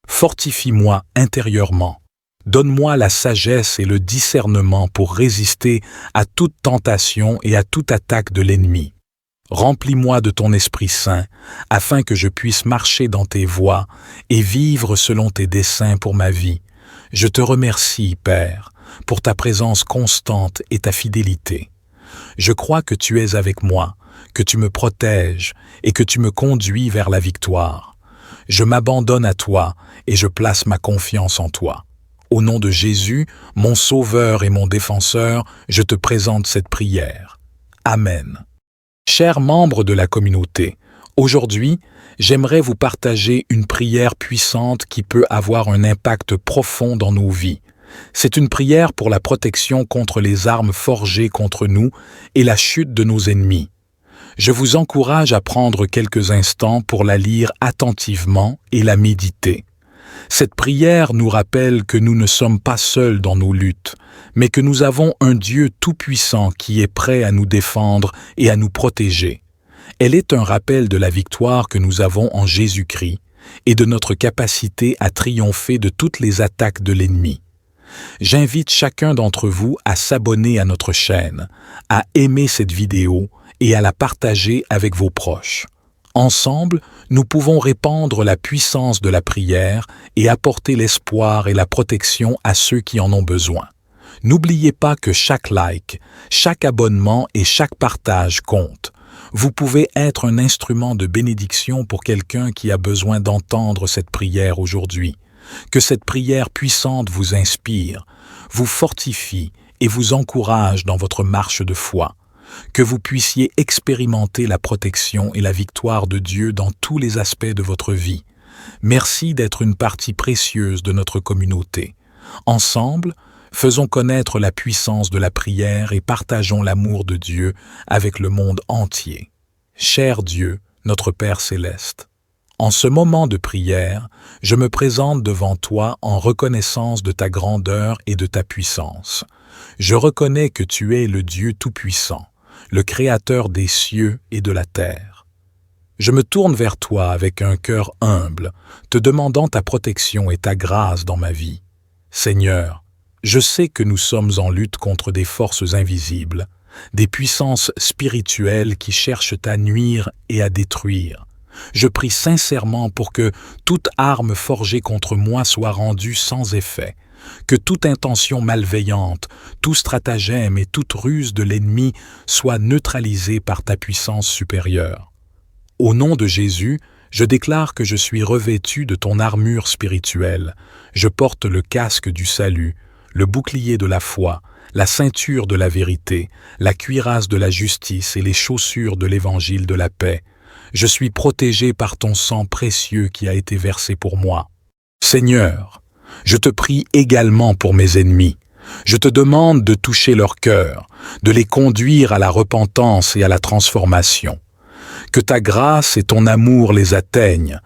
Fortifie-moi intérieurement. Donne-moi la sagesse et le discernement pour résister à toute tentation et à toute attaque de l'ennemi. Remplis-moi de ton Esprit Saint, afin que je puisse marcher dans tes voies et vivre selon tes desseins pour ma vie. Je te remercie, Père, pour ta présence constante et ta fidélité. Je crois que tu es avec moi, que tu me protèges et que tu me conduis vers la victoire. Je m'abandonne à toi et je place ma confiance en toi. Au nom de Jésus, mon Sauveur et mon Défenseur, je te présente cette prière. Amen. Chers membres de la communauté, aujourd'hui, j'aimerais vous partager une prière puissante qui peut avoir un impact profond dans nos vies. C'est une prière pour la protection contre les armes forgées contre nous et la chute de nos ennemis. Je vous encourage à prendre quelques instants pour la lire attentivement et la méditer. Cette prière nous rappelle que nous ne sommes pas seuls dans nos luttes, mais que nous avons un Dieu tout-puissant qui est prêt à nous défendre et à nous protéger. Elle est un rappel de la victoire que nous avons en Jésus-Christ et de notre capacité à triompher de toutes les attaques de l'ennemi. J'invite chacun d'entre vous à s'abonner à notre chaîne, à aimer cette vidéo et à la partager avec vos proches. Ensemble, nous pouvons répandre la puissance de la prière et apporter l'espoir et la protection à ceux qui en ont besoin. N'oubliez pas que chaque like, chaque abonnement et chaque partage compte. Vous pouvez être un instrument de bénédiction pour quelqu'un qui a besoin d'entendre cette prière aujourd'hui. Que cette prière puissante vous inspire, vous fortifie et vous encourage dans votre marche de foi. Que vous puissiez expérimenter la protection et la victoire de Dieu dans tous les aspects de votre vie. Merci d'être une partie précieuse de notre communauté. Ensemble, faisons connaître la puissance de la prière et partageons l'amour de Dieu avec le monde entier. Cher Dieu, notre Père céleste, en ce moment de prière, je me présente devant toi en reconnaissance de ta grandeur et de ta puissance. Je reconnais que tu es le Dieu tout-puissant, le Créateur des cieux et de la terre. Je me tourne vers toi avec un cœur humble, te demandant ta protection et ta grâce dans ma vie. Seigneur, je sais que nous sommes en lutte contre des forces invisibles, des puissances spirituelles qui cherchent à nuire et à détruire. Je prie sincèrement pour que toute arme forgée contre moi soit rendue sans effet, que toute intention malveillante, tout stratagème et toute ruse de l'ennemi soit neutralisée par ta puissance supérieure. Au nom de Jésus, je déclare que je suis revêtu de ton armure spirituelle. Je porte le casque du salut, le bouclier de la foi, la ceinture de la vérité, la cuirasse de la justice et les chaussures de l'évangile de la paix. Je suis protégé par ton sang précieux qui a été versé pour moi. Seigneur, je te prie également pour mes ennemis. Je te demande de toucher leur cœur, de les conduire à la repentance et à la transformation. Que ta grâce et ton amour les atteignent,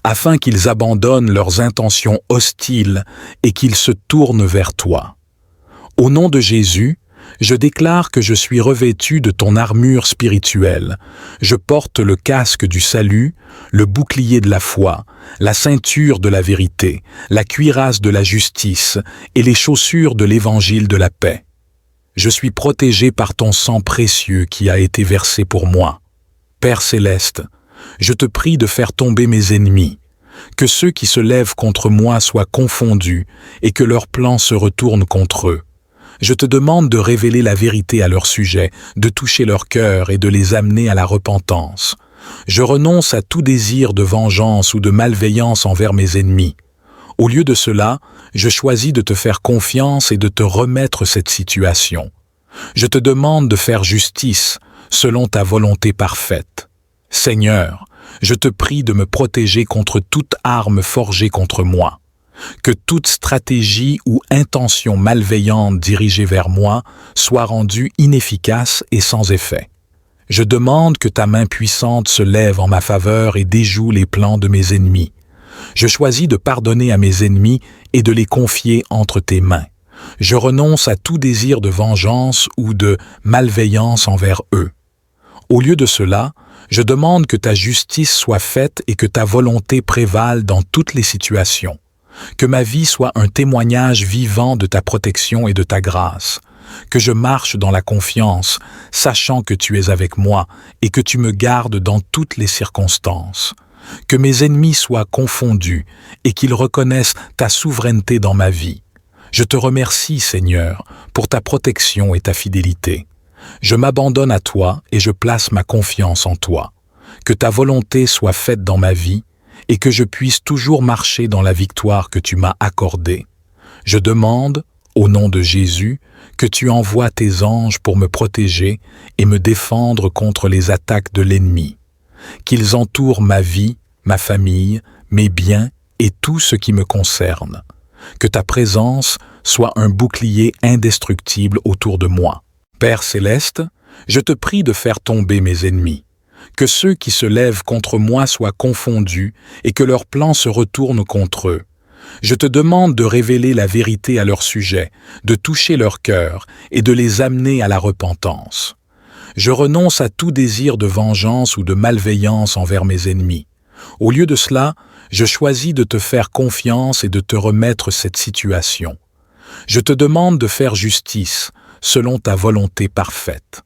afin qu'ils abandonnent leurs intentions hostiles et qu'ils se tournent vers toi. Au nom de Jésus, je déclare que je suis revêtu de ton armure spirituelle. Je porte le casque du salut, le bouclier de la foi, la ceinture de la vérité, la cuirasse de la justice et les chaussures de l'évangile de la paix. Je suis protégé par ton sang précieux qui a été versé pour moi. Père céleste, je te prie de faire tomber mes ennemis, que ceux qui se lèvent contre moi soient confondus et que leurs plans se retournent contre eux. Je te demande de révéler la vérité à leur sujet, de toucher leur cœur et de les amener à la repentance. Je renonce à tout désir de vengeance ou de malveillance envers mes ennemis. Au lieu de cela, je choisis de te faire confiance et de te remettre cette situation. Je te demande de faire justice selon ta volonté parfaite. Seigneur, je te prie de me protéger contre toute arme forgée contre moi. Que toute stratégie ou intention malveillante dirigée vers moi soit rendue inefficace et sans effet. Je demande que ta main puissante se lève en ma faveur et déjoue les plans de mes ennemis. Je choisis de pardonner à mes ennemis et de les confier entre tes mains. Je renonce à tout désir de vengeance ou de malveillance envers eux. Au lieu de cela, je demande que ta justice soit faite et que ta volonté prévale dans toutes les situations. Que ma vie soit un témoignage vivant de ta protection et de ta grâce. Que je marche dans la confiance, sachant que tu es avec moi et que tu me gardes dans toutes les circonstances. Que mes ennemis soient confondus et qu'ils reconnaissent ta souveraineté dans ma vie. Je te remercie, Seigneur, pour ta protection et ta fidélité. Je m'abandonne à toi et je place ma confiance en toi. Que ta volonté soit faite dans ma vie et que je puisse toujours marcher dans la victoire que tu m'as accordée. Je demande, au nom de Jésus, que tu envoies tes anges pour me protéger et me défendre contre les attaques de l'ennemi. Qu'ils entourent ma vie, ma famille, mes biens et tout ce qui me concerne. Que ta présence soit un bouclier indestructible autour de moi. Père céleste, je te prie de faire tomber mes ennemis. Que ceux qui se lèvent contre moi soient confondus et que leurs plans se retournent contre eux. Je te demande de révéler la vérité à leur sujet, de toucher leur cœur et de les amener à la repentance. Je renonce à tout désir de vengeance ou de malveillance envers mes ennemis. Au lieu de cela, je choisis de te faire confiance et de te remettre cette situation. Je te demande de faire justice selon ta volonté parfaite.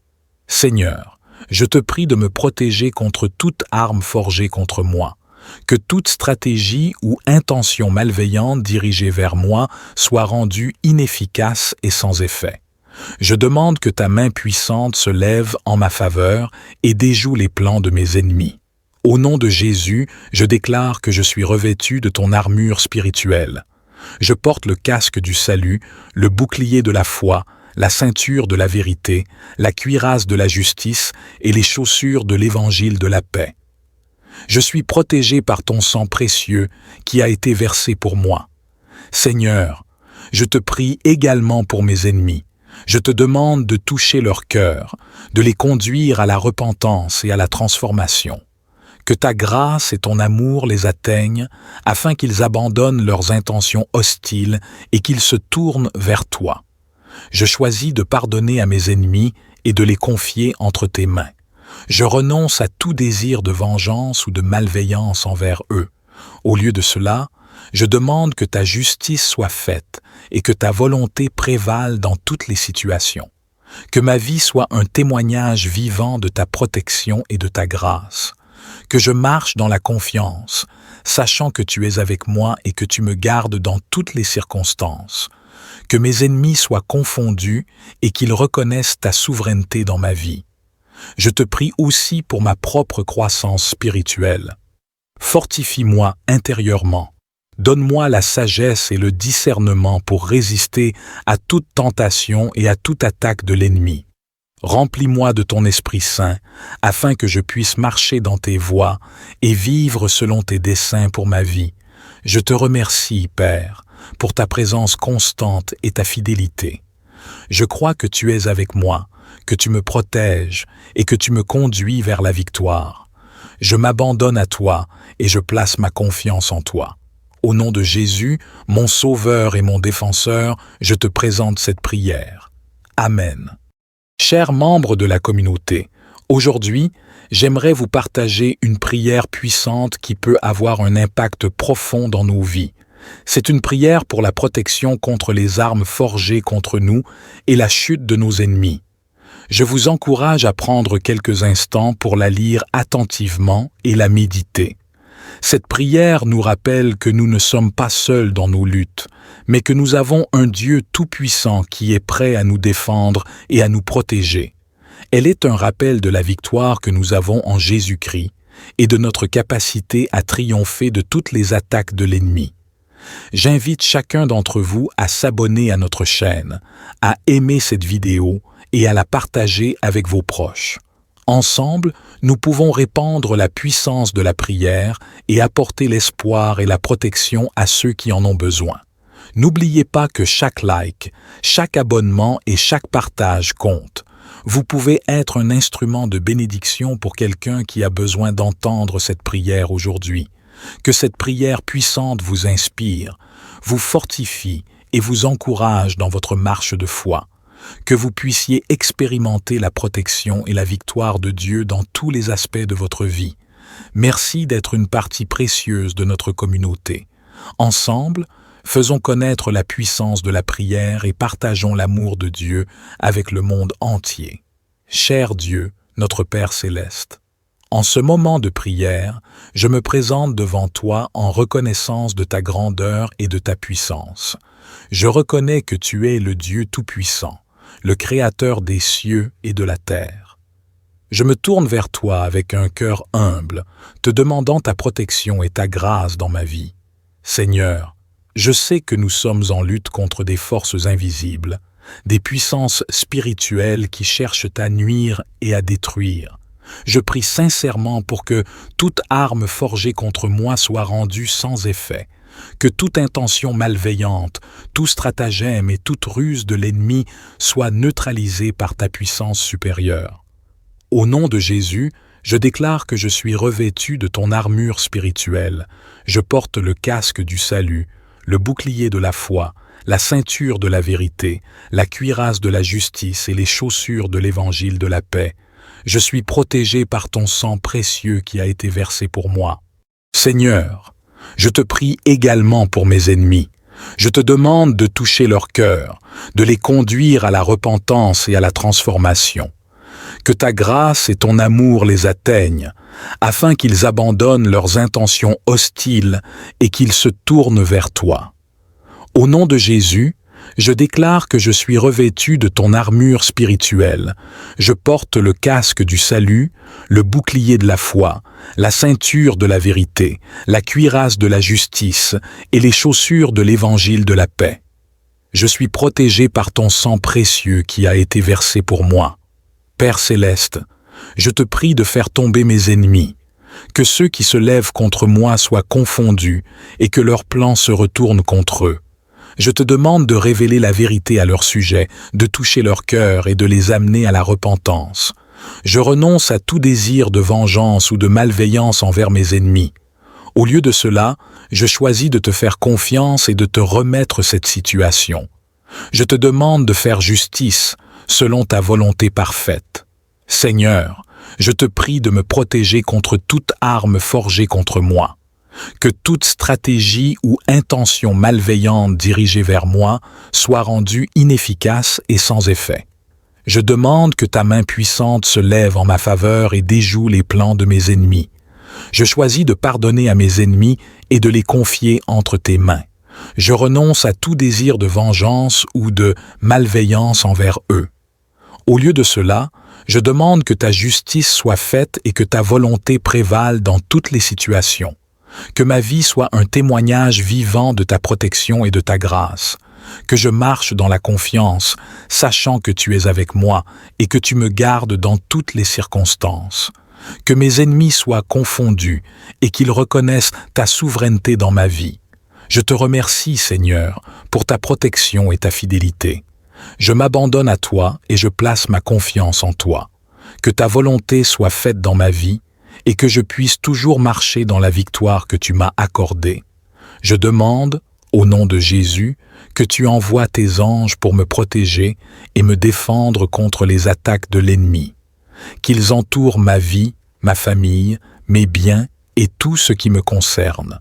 Seigneur, je te prie de me protéger contre toute arme forgée contre moi. Que toute stratégie ou intention malveillante dirigée vers moi soit rendue inefficace et sans effet. Je demande que ta main puissante se lève en ma faveur et déjoue les plans de mes ennemis. Au nom de Jésus, je déclare que je suis revêtu de ton armure spirituelle. Je porte le casque du salut, le bouclier de la foi, la ceinture de la vérité, la cuirasse de la justice et les chaussures de l'évangile de la paix. Je suis protégé par ton sang précieux qui a été versé pour moi. Seigneur, je te prie également pour mes ennemis. Je te demande de toucher leur cœur, de les conduire à la repentance et à la transformation. Que ta grâce et ton amour les atteignent afin qu'ils abandonnent leurs intentions hostiles et qu'ils se tournent vers toi. Je choisis de pardonner à mes ennemis et de les confier entre tes mains. Je renonce à tout désir de vengeance ou de malveillance envers eux. Au lieu de cela, je demande que ta justice soit faite et que ta volonté prévale dans toutes les situations. Que ma vie soit un témoignage vivant de ta protection et de ta grâce. Que je marche dans la confiance, sachant que tu es avec moi et que tu me gardes dans toutes les circonstances. Que mes ennemis soient confondus et qu'ils reconnaissent ta souveraineté dans ma vie. Je te prie aussi pour ma propre croissance spirituelle. Fortifie-moi intérieurement. Donne-moi la sagesse et le discernement pour résister à toute tentation et à toute attaque de l'ennemi. Remplis-moi de ton Esprit Saint, afin que je puisse marcher dans tes voies et vivre selon tes desseins pour ma vie. Je te remercie, Père, pour ta présence constante et ta fidélité. Je crois que tu es avec moi, que tu me protèges et que tu me conduis vers la victoire. je m'abandonne à toi et je place ma confiance en toi. Au nom de Jésus, mon Sauveur et mon Défenseur, je te présente cette prière. Amen. Chers membres de la communauté, aujourd'hui, j'aimerais vous partager une prière puissante qui peut avoir un impact profond dans nos vies. C'est une prière pour la protection contre les armes forgées contre nous et la chute de nos ennemis. Je vous encourage à prendre quelques instants pour la lire attentivement et la méditer. Cette prière nous rappelle que nous ne sommes pas seuls dans nos luttes, mais que nous avons un Dieu tout-puissant qui est prêt à nous défendre et à nous protéger. Elle est un rappel de la victoire que nous avons en Jésus-Christ et de notre capacité à triompher de toutes les attaques de l'ennemi. J'invite chacun d'entre vous à s'abonner à notre chaîne, à aimer cette vidéo et à la partager avec vos proches. Ensemble, nous pouvons répandre la puissance de la prière et apporter l'espoir et la protection à ceux qui en ont besoin. N'oubliez pas que chaque like, chaque abonnement et chaque partage compte. Vous pouvez être un instrument de bénédiction pour quelqu'un qui a besoin d'entendre cette prière aujourd'hui. Que cette prière puissante vous inspire, vous fortifie et vous encourage dans votre marche de foi. Que vous puissiez expérimenter la protection et la victoire de Dieu dans tous les aspects de votre vie. Merci d'être une partie précieuse de notre communauté. Ensemble, faisons connaître la puissance de la prière et partageons l'amour de Dieu avec le monde entier. Cher Dieu, notre Père céleste, en ce moment de prière, je me présente devant toi en reconnaissance de ta grandeur et de ta puissance. Je reconnais que tu es le Dieu tout-puissant, le Créateur des cieux et de la terre. Je me tourne vers toi avec un cœur humble, te demandant ta protection et ta grâce dans ma vie. Seigneur, je sais que nous sommes en lutte contre des forces invisibles, des puissances spirituelles qui cherchent à nuire et à détruire. Je prie sincèrement pour que toute arme forgée contre moi soit rendue sans effet, que toute intention malveillante, tout stratagème et toute ruse de l'ennemi soit neutralisée par ta puissance supérieure. Au nom de Jésus, je déclare que je suis revêtu de ton armure spirituelle. Je porte le casque du salut, le bouclier de la foi, la ceinture de la vérité, la cuirasse de la justice et les chaussures de l'évangile de la paix. Je suis protégé par ton sang précieux qui a été versé pour moi. Seigneur, je te prie également pour mes ennemis. Je te demande de toucher leur cœur, de les conduire à la repentance et à la transformation. Que ta grâce et ton amour les atteignent, afin qu'ils abandonnent leurs intentions hostiles et qu'ils se tournent vers toi. Au nom de Jésus, je déclare que je suis revêtu de ton armure spirituelle. Je porte le casque du salut, le bouclier de la foi, la ceinture de la vérité, la cuirasse de la justice et les chaussures de l'évangile de la paix. Je suis protégé par ton sang précieux qui a été versé pour moi. Père céleste, je te prie de faire tomber mes ennemis, que ceux qui se lèvent contre moi soient confondus et que leurs plans se retournent contre eux. Je te demande de révéler la vérité à leur sujet, de toucher leur cœur et de les amener à la repentance. Je renonce à tout désir de vengeance ou de malveillance envers mes ennemis. Au lieu de cela, je choisis de te faire confiance et de te remettre cette situation. Je te demande de faire justice selon ta volonté parfaite. Seigneur, je te prie de me protéger contre toute arme forgée contre moi. Que toute stratégie ou intention malveillante dirigée vers moi soit rendue inefficace et sans effet. Je demande que ta main puissante se lève en ma faveur et déjoue les plans de mes ennemis. Je choisis de pardonner à mes ennemis et de les confier entre tes mains. Je renonce à tout désir de vengeance ou de malveillance envers eux. Au lieu de cela, je demande que ta justice soit faite et que ta volonté prévale dans toutes les situations. Que ma vie soit un témoignage vivant de ta protection et de ta grâce. Que je marche dans la confiance, sachant que tu es avec moi et que tu me gardes dans toutes les circonstances. Que mes ennemis soient confondus et qu'ils reconnaissent ta souveraineté dans ma vie. Je te remercie, Seigneur, pour ta protection et ta fidélité. Je m'abandonne à toi et je place ma confiance en toi. Que ta volonté soit faite dans ma vie et que je puisse toujours marcher dans la victoire que tu m'as accordée. Je demande, au nom de Jésus, que tu envoies tes anges pour me protéger et me défendre contre les attaques de l'ennemi. Qu'ils entourent ma vie, ma famille, mes biens et tout ce qui me concerne.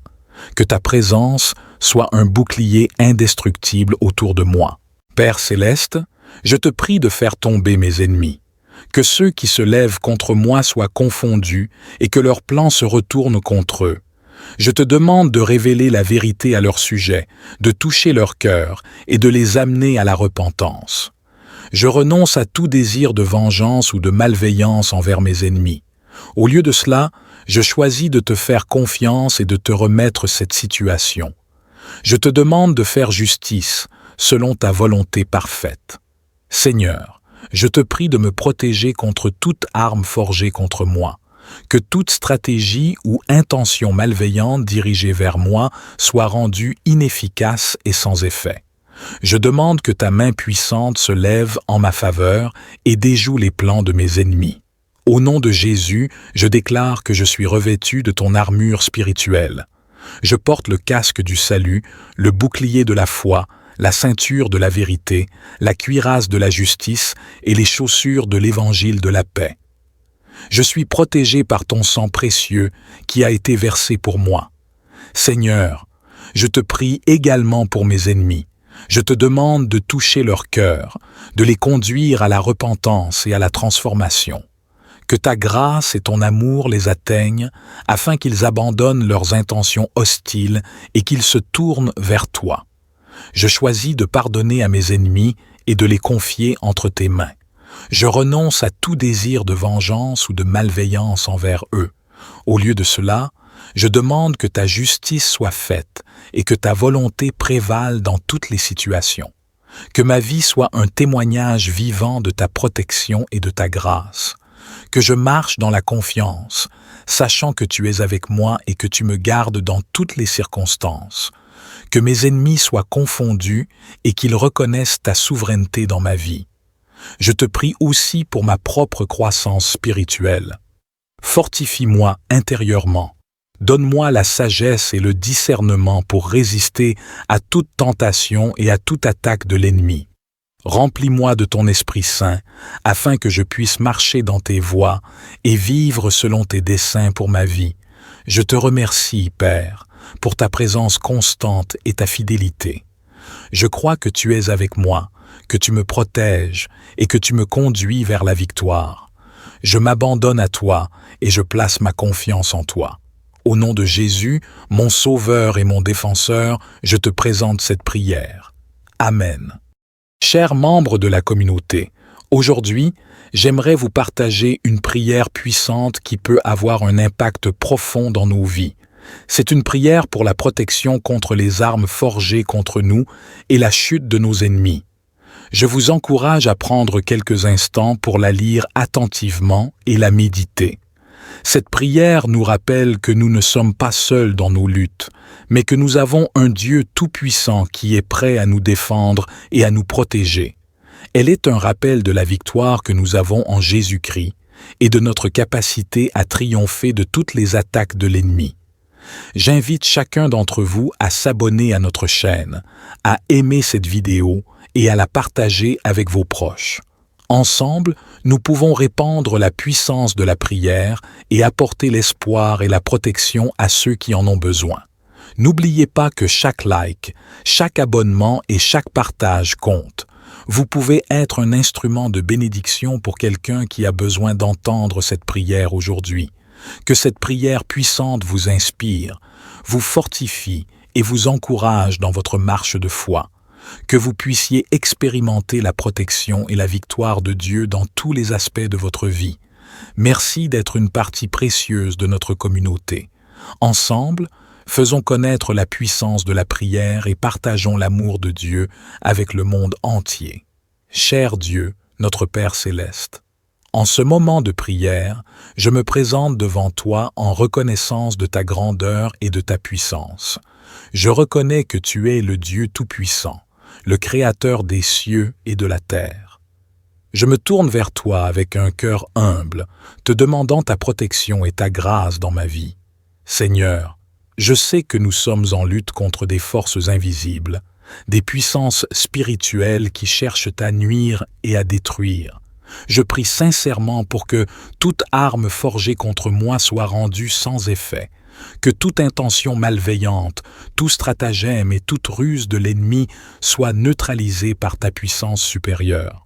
Que ta présence soit un bouclier indestructible autour de moi. Père céleste, je te prie de faire tomber mes ennemis. Que ceux qui se lèvent contre moi soient confondus et que leurs plans se retournent contre eux. Je te demande de révéler la vérité à leur sujet, de toucher leur cœur et de les amener à la repentance. Je renonce à tout désir de vengeance ou de malveillance envers mes ennemis. Au lieu de cela, je choisis de te faire confiance et de te remettre cette situation. Je te demande de faire justice selon ta volonté parfaite. Seigneur, je te prie de me protéger contre toute arme forgée contre moi, que toute stratégie ou intention malveillante dirigée vers moi soit rendue inefficace et sans effet. Je demande que ta main puissante se lève en ma faveur et déjoue les plans de mes ennemis. Au nom de Jésus, je déclare que je suis revêtu de ton armure spirituelle. Je porte le casque du salut, le bouclier de la foi, la ceinture de la vérité, la cuirasse de la justice et les chaussures de l'évangile de la paix. Je suis protégé par ton sang précieux qui a été versé pour moi. Seigneur, je te prie également pour mes ennemis. Je te demande de toucher leur cœur, de les conduire à la repentance et à la transformation. Que ta grâce et ton amour les atteignent afin qu'ils abandonnent leurs intentions hostiles et qu'ils se tournent vers toi. Je choisis de pardonner à mes ennemis et de les confier entre tes mains. Je renonce à tout désir de vengeance ou de malveillance envers eux. Au lieu de cela, je demande que ta justice soit faite et que ta volonté prévale dans toutes les situations. Que ma vie soit un témoignage vivant de ta protection et de ta grâce. Que je marche dans la confiance, sachant que tu es avec moi et que tu me gardes dans toutes les circonstances. Que mes ennemis soient confondus et qu'ils reconnaissent ta souveraineté dans ma vie. Je te prie aussi pour ma propre croissance spirituelle. Fortifie-moi intérieurement. Donne-moi la sagesse et le discernement pour résister à toute tentation et à toute attaque de l'ennemi. Remplis-moi de ton Esprit Saint, afin que je puisse marcher dans tes voies et vivre selon tes desseins pour ma vie. Je te remercie, Père, pour ta présence constante et ta fidélité. Je crois que tu es avec moi, que tu me protèges et que tu me conduis vers la victoire. Je m'abandonne à toi et je place ma confiance en toi. Au nom de Jésus, mon Sauveur et mon Défenseur, je te présente cette prière. Amen. Chers membres de la communauté, aujourd'hui, j'aimerais vous partager une prière puissante qui peut avoir un impact profond dans nos vies. C'est une prière pour la protection contre les armes forgées contre nous et la chute de nos ennemis. Je vous encourage à prendre quelques instants pour la lire attentivement et la méditer. Cette prière nous rappelle que nous ne sommes pas seuls dans nos luttes, mais que nous avons un Dieu tout-puissant qui est prêt à nous défendre et à nous protéger. Elle est un rappel de la victoire que nous avons en Jésus-Christ et de notre capacité à triompher de toutes les attaques de l'ennemi. J'invite chacun d'entre vous à s'abonner à notre chaîne, à aimer cette vidéo et à la partager avec vos proches. Ensemble, nous pouvons répandre la puissance de la prière et apporter l'espoir et la protection à ceux qui en ont besoin. N'oubliez pas que chaque like, chaque abonnement et chaque partage compte. Vous pouvez être un instrument de bénédiction pour quelqu'un qui a besoin d'entendre cette prière aujourd'hui. Que cette prière puissante vous inspire, vous fortifie et vous encourage dans votre marche de foi. Que vous puissiez expérimenter la protection et la victoire de Dieu dans tous les aspects de votre vie. Merci d'être une partie précieuse de notre communauté. Ensemble, faisons connaître la puissance de la prière et partageons l'amour de Dieu avec le monde entier. Cher Dieu, notre Père céleste, en ce moment de prière, je me présente devant toi en reconnaissance de ta grandeur et de ta puissance. Je reconnais que tu es le Dieu tout-puissant, le Créateur des cieux et de la terre. Je me tourne vers toi avec un cœur humble, te demandant ta protection et ta grâce dans ma vie. Seigneur, je sais que nous sommes en lutte contre des forces invisibles, des puissances spirituelles qui cherchent à nuire et à détruire. Je prie sincèrement pour que toute arme forgée contre moi soit rendue sans effet, que toute intention malveillante, tout stratagème et toute ruse de l'ennemi soit neutralisée par ta puissance supérieure.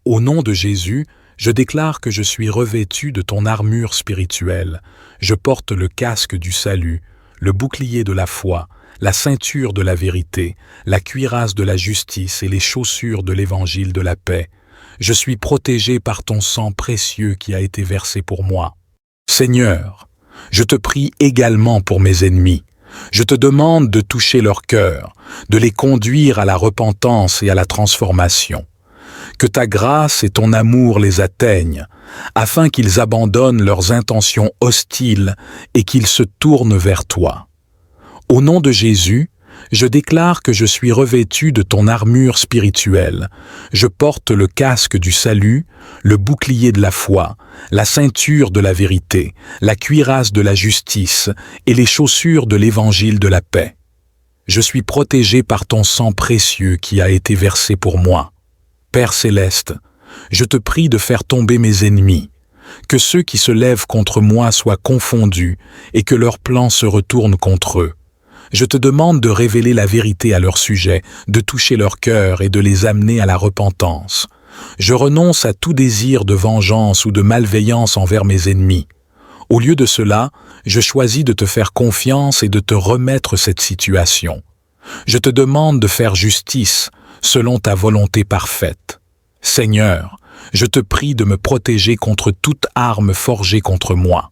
Au nom de Jésus, je déclare que je suis revêtu de ton armure spirituelle. Je porte le casque du salut, le bouclier de la foi, la ceinture de la vérité, la cuirasse de la justice et les chaussures de l'évangile de la paix. Je suis protégé par ton sang précieux qui a été versé pour moi. Seigneur, je te prie également pour mes ennemis. Je te demande de toucher leur cœur, de les conduire à la repentance et à la transformation. Que ta grâce et ton amour les atteignent, afin qu'ils abandonnent leurs intentions hostiles et qu'ils se tournent vers toi. Au nom de Jésus, je déclare que je suis revêtu de ton armure spirituelle. Je porte le casque du salut, le bouclier de la foi, la ceinture de la vérité, la cuirasse de la justice et les chaussures de l'évangile de la paix. Je suis protégé par ton sang précieux qui a été versé pour moi. Père céleste, je te prie de faire tomber mes ennemis, que ceux qui se lèvent contre moi soient confondus et que leurs plans se retournent contre eux. Je te demande de révéler la vérité à leur sujet, de toucher leur cœur et de les amener à la repentance. Je renonce à tout désir de vengeance ou de malveillance envers mes ennemis. Au lieu de cela, je choisis de te faire confiance et de te remettre cette situation. Je te demande de faire justice, selon ta volonté parfaite. Seigneur, je te prie de me protéger contre toute arme forgée contre moi.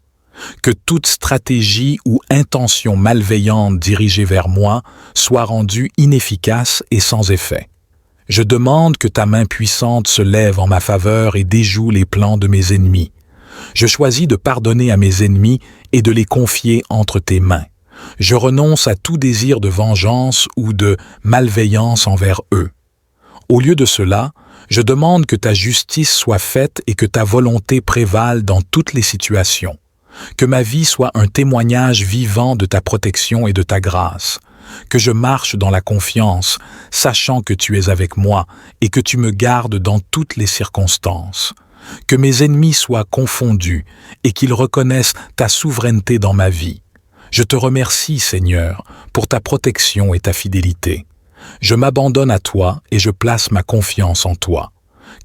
Que toute stratégie ou intention malveillante dirigée vers moi soit rendue inefficace et sans effet. Je demande que ta main puissante se lève en ma faveur et déjoue les plans de mes ennemis. Je choisis de pardonner à mes ennemis et de les confier entre tes mains. Je renonce à tout désir de vengeance ou de malveillance envers eux. Au lieu de cela, je demande que ta justice soit faite et que ta volonté prévale dans toutes les situations. Que ma vie soit un témoignage vivant de ta protection et de ta grâce. Que je marche dans la confiance, sachant que tu es avec moi et que tu me gardes dans toutes les circonstances. Que mes ennemis soient confondus et qu'ils reconnaissent ta souveraineté dans ma vie. Je te remercie, Seigneur, pour ta protection et ta fidélité. Je m'abandonne à toi et je place ma confiance en toi.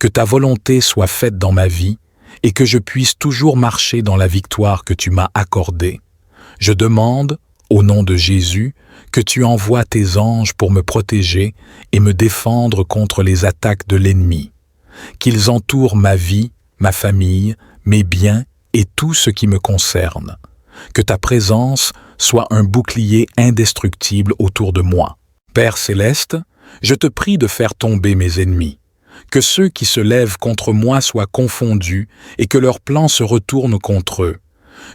Que ta volonté soit faite dans ma vie et que je puisse toujours marcher dans la victoire que tu m'as accordée. Je demande, au nom de Jésus, que tu envoies tes anges pour me protéger et me défendre contre les attaques de l'ennemi. Qu'ils entourent ma vie, ma famille, mes biens et tout ce qui me concerne. Que ta présence soit un bouclier indestructible autour de moi. Père céleste, je te prie de faire tomber mes ennemis. Que ceux qui se lèvent contre moi soient confondus et que leurs plans se retournent contre eux.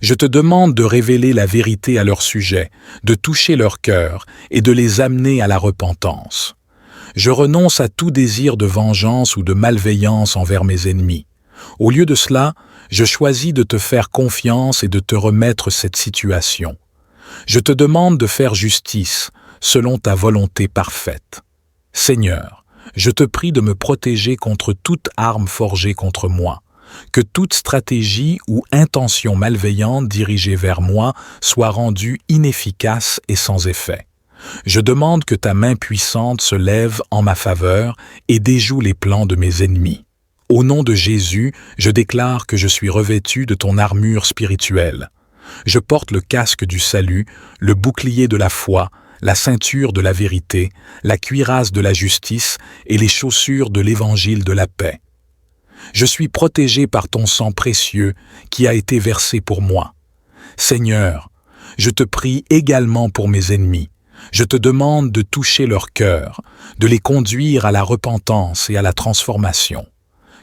Je te demande de révéler la vérité à leur sujet, de toucher leur cœur et de les amener à la repentance. Je renonce à tout désir de vengeance ou de malveillance envers mes ennemis. Au lieu de cela, je choisis de te faire confiance et de te remettre cette situation. Je te demande de faire justice, selon ta volonté parfaite. Seigneur, je te prie de me protéger contre toute arme forgée contre moi, que toute stratégie ou intention malveillante dirigée vers moi soit rendue inefficace et sans effet. Je demande que ta main puissante se lève en ma faveur et déjoue les plans de mes ennemis. Au nom de Jésus, je déclare que je suis revêtu de ton armure spirituelle. Je porte le casque du salut, le bouclier de la foi, la ceinture de la vérité, la cuirasse de la justice et les chaussures de l'évangile de la paix. Je suis protégé par ton sang précieux qui a été versé pour moi. Seigneur, je te prie également pour mes ennemis. Je te demande de toucher leur cœur, de les conduire à la repentance et à la transformation.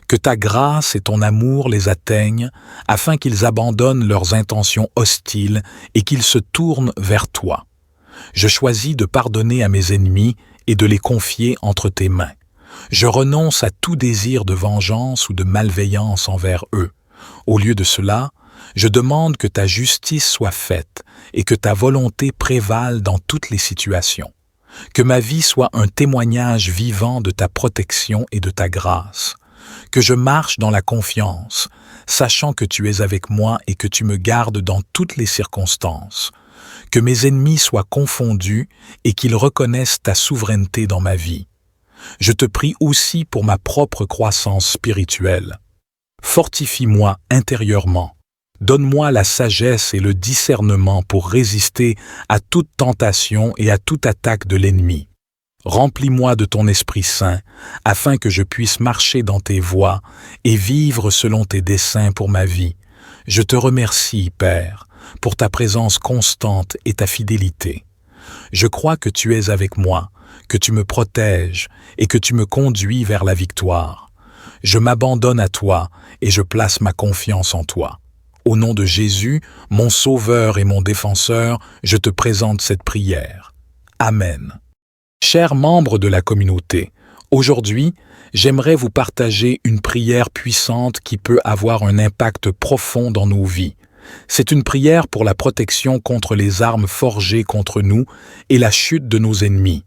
Que ta grâce et ton amour les atteignent afin qu'ils abandonnent leurs intentions hostiles et qu'ils se tournent vers toi. Je choisis de pardonner à mes ennemis et de les confier entre tes mains. Je renonce à tout désir de vengeance ou de malveillance envers eux. Au lieu de cela, je demande que ta justice soit faite et que ta volonté prévale dans toutes les situations. Que ma vie soit un témoignage vivant de ta protection et de ta grâce. Que je marche dans la confiance, sachant que tu es avec moi et que tu me gardes dans toutes les circonstances. Que mes ennemis soient confondus et qu'ils reconnaissent ta souveraineté dans ma vie. Je te prie aussi pour ma propre croissance spirituelle. Fortifie-moi intérieurement. Donne-moi la sagesse et le discernement pour résister à toute tentation et à toute attaque de l'ennemi. Remplis-moi de ton Esprit Saint, afin que je puisse marcher dans tes voies et vivre selon tes desseins pour ma vie. Je te remercie, Père, pour ta présence constante et ta fidélité. Je crois que tu es avec moi, que tu me protèges et que tu me conduis vers la victoire. Je m'abandonne à toi et je place ma confiance en toi. Au nom de Jésus, mon Sauveur et mon Défenseur, je te présente cette prière. Amen. Chers membres de la communauté, aujourd'hui, j'aimerais vous partager une prière puissante qui peut avoir un impact profond dans nos vies. C'est une prière pour la protection contre les armes forgées contre nous et la chute de nos ennemis.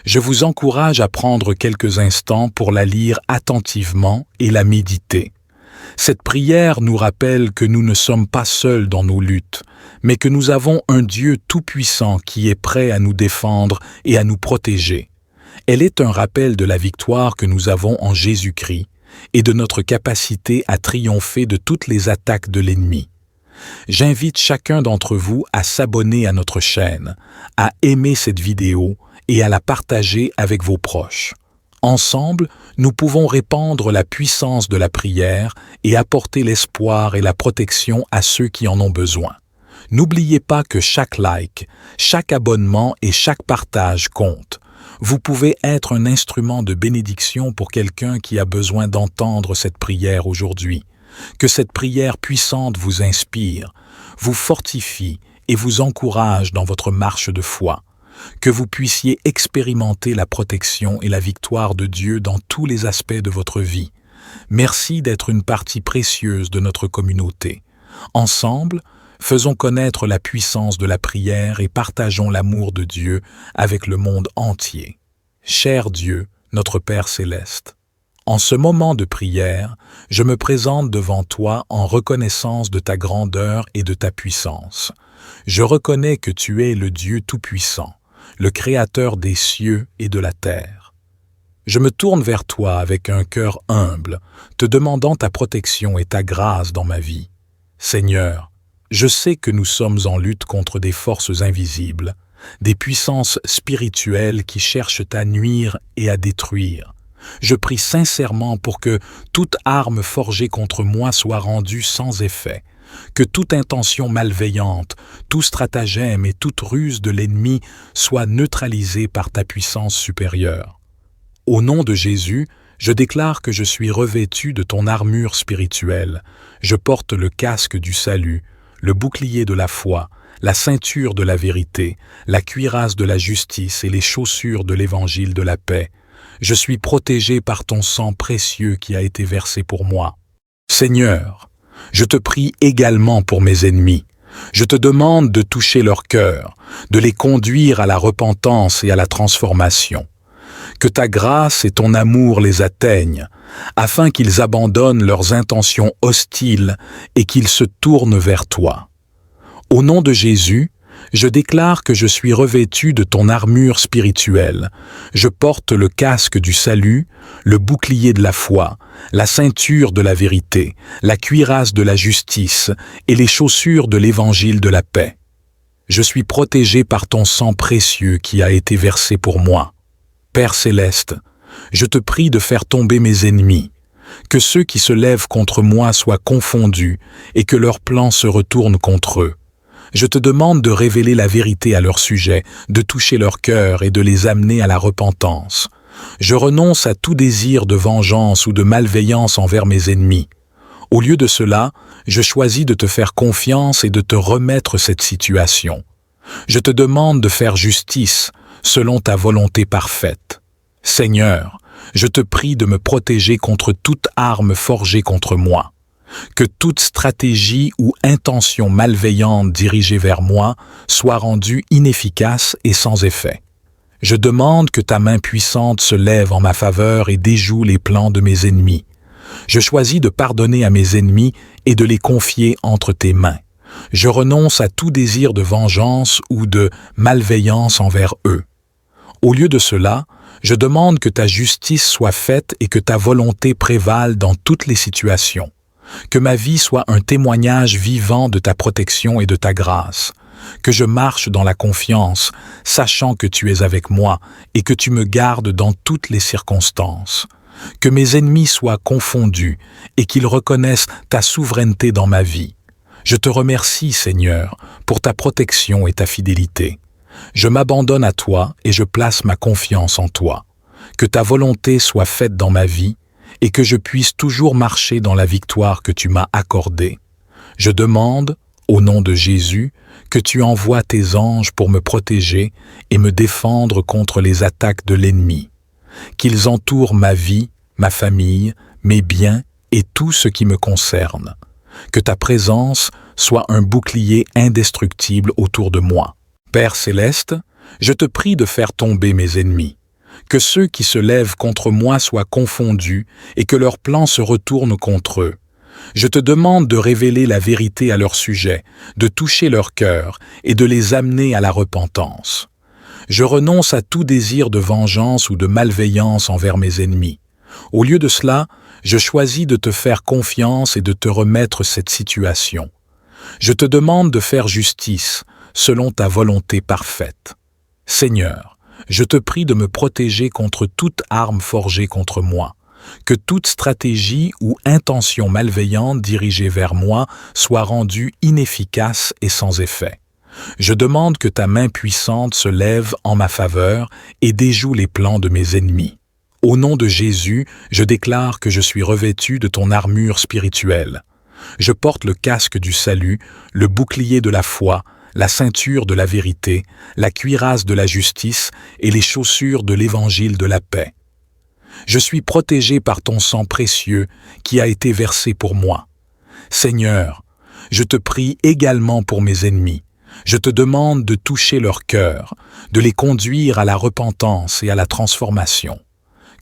Je vous encourage à prendre quelques instants pour la lire attentivement et la méditer. Cette prière nous rappelle que nous ne sommes pas seuls dans nos luttes, mais que nous avons un Dieu tout-puissant qui est prêt à nous défendre et à nous protéger. Elle est un rappel de la victoire que nous avons en Jésus-Christ et de notre capacité à triompher de toutes les attaques de l'ennemi. J'invite chacun d'entre vous à s'abonner à notre chaîne, à aimer cette vidéo et à la partager avec vos proches. Ensemble, nous pouvons répandre la puissance de la prière et apporter l'espoir et la protection à ceux qui en ont besoin. N'oubliez pas que chaque like, chaque abonnement et chaque partage compte. Vous pouvez être un instrument de bénédiction pour quelqu'un qui a besoin d'entendre cette prière aujourd'hui. Que cette prière puissante vous inspire, vous fortifie et vous encourage dans votre marche de foi. Que vous puissiez expérimenter la protection et la victoire de Dieu dans tous les aspects de votre vie. Merci d'être une partie précieuse de notre communauté. Ensemble, faisons connaître la puissance de la prière et partageons l'amour de Dieu avec le monde entier. Cher Dieu, notre Père céleste, en ce moment de prière, je me présente devant toi en reconnaissance de ta grandeur et de ta puissance. Je reconnais que tu es le Dieu tout-puissant, le Créateur des cieux et de la terre. Je me tourne vers toi avec un cœur humble, te demandant ta protection et ta grâce dans ma vie. Seigneur, je sais que nous sommes en lutte contre des forces invisibles, des puissances spirituelles qui cherchent à nuire et à détruire. Je prie sincèrement pour que toute arme forgée contre moi soit rendue sans effet, que toute intention malveillante, tout stratagème et toute ruse de l'ennemi soit neutralisée par ta puissance supérieure. Au nom de Jésus, je déclare que je suis revêtu de ton armure spirituelle. Je porte le casque du salut, le bouclier de la foi, la ceinture de la vérité, la cuirasse de la justice et les chaussures de l'évangile de la paix. Je suis protégé par ton sang précieux qui a été versé pour moi. Seigneur, je te prie également pour mes ennemis. Je te demande de toucher leur cœur, de les conduire à la repentance et à la transformation. Que ta grâce et ton amour les atteignent, afin qu'ils abandonnent leurs intentions hostiles et qu'ils se tournent vers toi. Au nom de Jésus, je déclare que je suis revêtu de ton armure spirituelle. Je porte le casque du salut, le bouclier de la foi, la ceinture de la vérité, la cuirasse de la justice et les chaussures de l'évangile de la paix. Je suis protégé par ton sang précieux qui a été versé pour moi. Père céleste, je te prie de faire tomber mes ennemis, que ceux qui se lèvent contre moi soient confondus et que leurs plans se retournent contre eux. Je te demande de révéler la vérité à leur sujet, de toucher leur cœur et de les amener à la repentance. Je renonce à tout désir de vengeance ou de malveillance envers mes ennemis. Au lieu de cela, je choisis de te faire confiance et de te remettre cette situation. Je te demande de faire justice selon ta volonté parfaite. Seigneur, Je te prie de me protéger contre toute arme forgée contre moi. Que toute stratégie ou intention malveillante dirigée vers moi soit rendue inefficace et sans effet. Je demande que ta main puissante se lève en ma faveur et déjoue les plans de mes ennemis. Je choisis de pardonner à mes ennemis et de les confier entre tes mains. Je renonce à tout désir de vengeance ou de malveillance envers eux. Au lieu de cela, je demande que ta justice soit faite et que ta volonté prévale dans toutes les situations. Que ma vie soit un témoignage vivant de ta protection et de ta grâce. Que je marche dans la confiance, sachant que tu es avec moi et que tu me gardes dans toutes les circonstances. Que mes ennemis soient confondus et qu'ils reconnaissent ta souveraineté dans ma vie. Je te remercie, Seigneur, pour ta protection et ta fidélité. Je m'abandonne à toi et je place ma confiance en toi. Que ta volonté soit faite dans ma vie et que je puisse toujours marcher dans la victoire que tu m'as accordée. Je demande, au nom de Jésus, que tu envoies tes anges pour me protéger et me défendre contre les attaques de l'ennemi. Qu'ils entourent ma vie, ma famille, mes biens et tout ce qui me concerne. Que ta présence soit un bouclier indestructible autour de moi. Père céleste, je te prie de faire tomber mes ennemis. Que ceux qui se lèvent contre moi soient confondus et que leurs plans se retournent contre eux. Je te demande de révéler la vérité à leur sujet, de toucher leur cœur et de les amener à la repentance. Je renonce à tout désir de vengeance ou de malveillance envers mes ennemis. Au lieu de cela, je choisis de te faire confiance et de te remettre cette situation. Je te demande de faire justice selon ta volonté parfaite. Seigneur, je te prie de me protéger contre toute arme forgée contre moi. Que toute stratégie ou intention malveillante dirigée vers moi soit rendue inefficace et sans effet. Je demande que ta main puissante se lève en ma faveur et déjoue les plans de mes ennemis. Au nom de Jésus, je déclare que je suis revêtu de ton armure spirituelle. Je porte le casque du salut, le bouclier de la foi, la ceinture de la vérité, la cuirasse de la justice et les chaussures de l'évangile de la paix. Je suis protégé par ton sang précieux qui a été versé pour moi. Seigneur, je te prie également pour mes ennemis. Je te demande de toucher leur cœur, de les conduire à la repentance et à la transformation.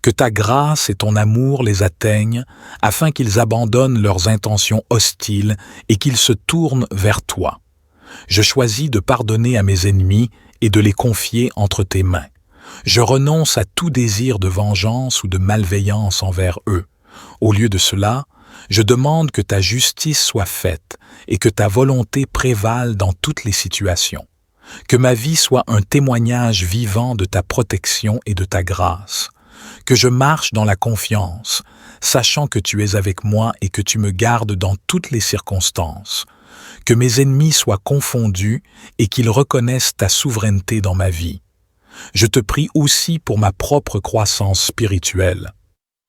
Que ta grâce et ton amour les atteignent afin qu'ils abandonnent leurs intentions hostiles et qu'ils se tournent vers toi. Je choisis de pardonner à mes ennemis et de les confier entre tes mains. Je renonce à tout désir de vengeance ou de malveillance envers eux. Au lieu de cela, je demande que ta justice soit faite et que ta volonté prévale dans toutes les situations. Que ma vie soit un témoignage vivant de ta protection et de ta grâce. Que je marche dans la confiance, sachant que tu es avec moi et que tu me gardes dans toutes les circonstances. Que mes ennemis soient confondus et qu'ils reconnaissent ta souveraineté dans ma vie. Je te prie aussi pour ma propre croissance spirituelle.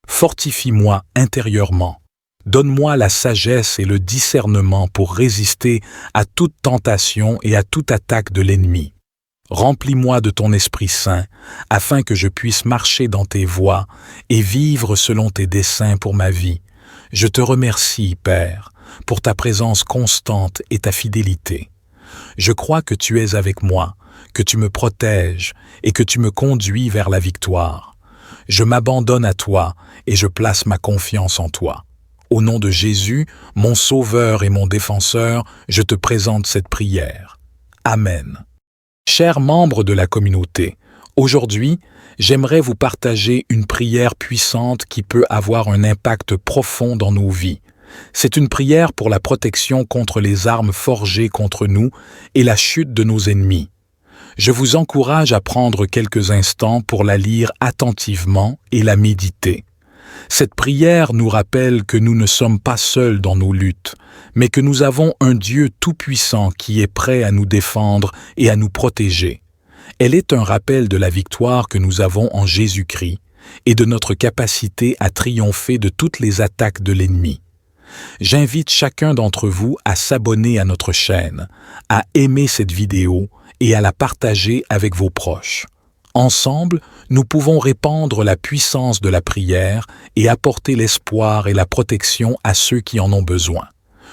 Fortifie-moi intérieurement. Donne-moi la sagesse et le discernement pour résister à toute tentation et à toute attaque de l'ennemi. Remplis-moi de ton Esprit Saint, afin que je puisse marcher dans tes voies et vivre selon tes desseins pour ma vie. Je te remercie, Père, pour ta présence constante et ta fidélité. Je crois que tu es avec moi, que tu me protèges et que tu me conduis vers la victoire. Je m'abandonne à toi et je place ma confiance en toi. Au nom de Jésus, mon Sauveur et mon Défenseur, je te présente cette prière. Amen. Chers membres de la communauté, aujourd'hui, j'aimerais vous partager une prière puissante qui peut avoir un impact profond dans nos vies. C'est une prière pour la protection contre les armes forgées contre nous et la chute de nos ennemis. Je vous encourage à prendre quelques instants pour la lire attentivement et la méditer. Cette prière nous rappelle que nous ne sommes pas seuls dans nos luttes, mais que nous avons un Dieu tout-puissant qui est prêt à nous défendre et à nous protéger. Elle est un rappel de la victoire que nous avons en Jésus-Christ et de notre capacité à triompher de toutes les attaques de l'ennemi. J'invite chacun d'entre vous à s'abonner à notre chaîne, à aimer cette vidéo et à la partager avec vos proches. Ensemble, nous pouvons répandre la puissance de la prière et apporter l'espoir et la protection à ceux qui en ont besoin.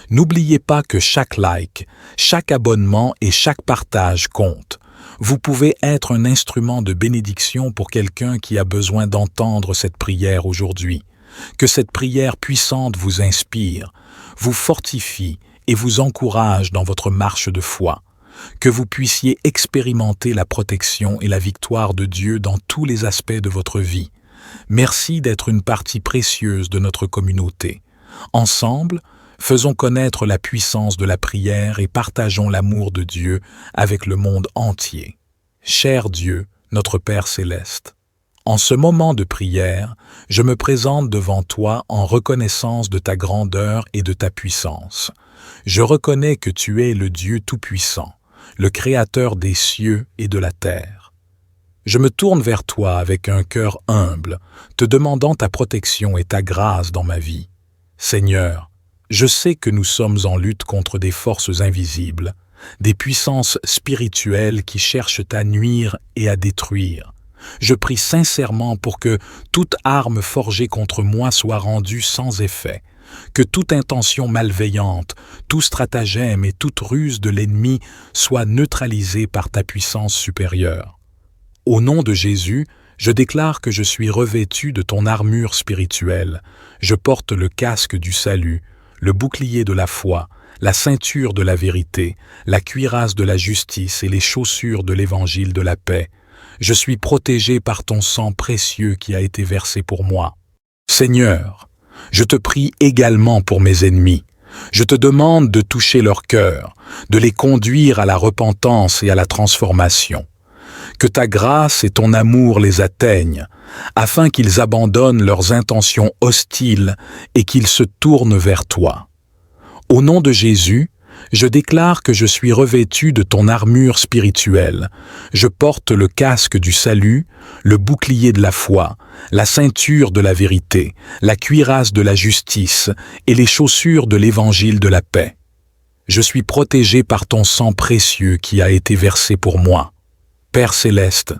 N'oubliez pas que chaque like, chaque abonnement et chaque partage compte. Vous pouvez être un instrument de bénédiction pour quelqu'un qui a besoin d'entendre cette prière aujourd'hui. Que cette prière puissante vous inspire, vous fortifie et vous encourage dans votre marche de foi. Que vous puissiez expérimenter la protection et la victoire de Dieu dans tous les aspects de votre vie. Merci d'être une partie précieuse de notre communauté. Ensemble, faisons connaître la puissance de la prière et partageons l'amour de Dieu avec le monde entier. Cher Dieu, notre Père céleste, en ce moment de prière, je me présente devant toi en reconnaissance de ta grandeur et de ta puissance. Je reconnais que tu es le Dieu Tout-Puissant, le Créateur des cieux et de la terre. Je me tourne vers toi avec un cœur humble, te demandant ta protection et ta grâce dans ma vie. Seigneur, je sais que nous sommes en lutte contre des forces invisibles, des puissances spirituelles qui cherchent à nuire et à détruire. Je prie sincèrement pour que toute arme forgée contre moi soit rendue sans effet, que toute intention malveillante, tout stratagème et toute ruse de l'ennemi soit neutralisée par ta puissance supérieure. Au nom de Jésus, je déclare que je suis revêtu de ton armure spirituelle. Je porte le casque du salut, le bouclier de la foi, la ceinture de la vérité, la cuirasse de la justice et les chaussures de l'évangile de la paix. Je suis protégé par ton sang précieux qui a été versé pour moi. Seigneur, je te prie également pour mes ennemis. Je te demande de toucher leur cœur, de les conduire à la repentance et à la transformation. Que ta grâce et ton amour les atteignent, afin qu'ils abandonnent leurs intentions hostiles et qu'ils se tournent vers toi. Au nom de Jésus, je déclare que je suis revêtu de ton armure spirituelle. Je porte le casque du salut, le bouclier de la foi, la ceinture de la vérité, la cuirasse de la justice et les chaussures de l'évangile de la paix. Je suis protégé par ton sang précieux qui a été versé pour moi. Père céleste,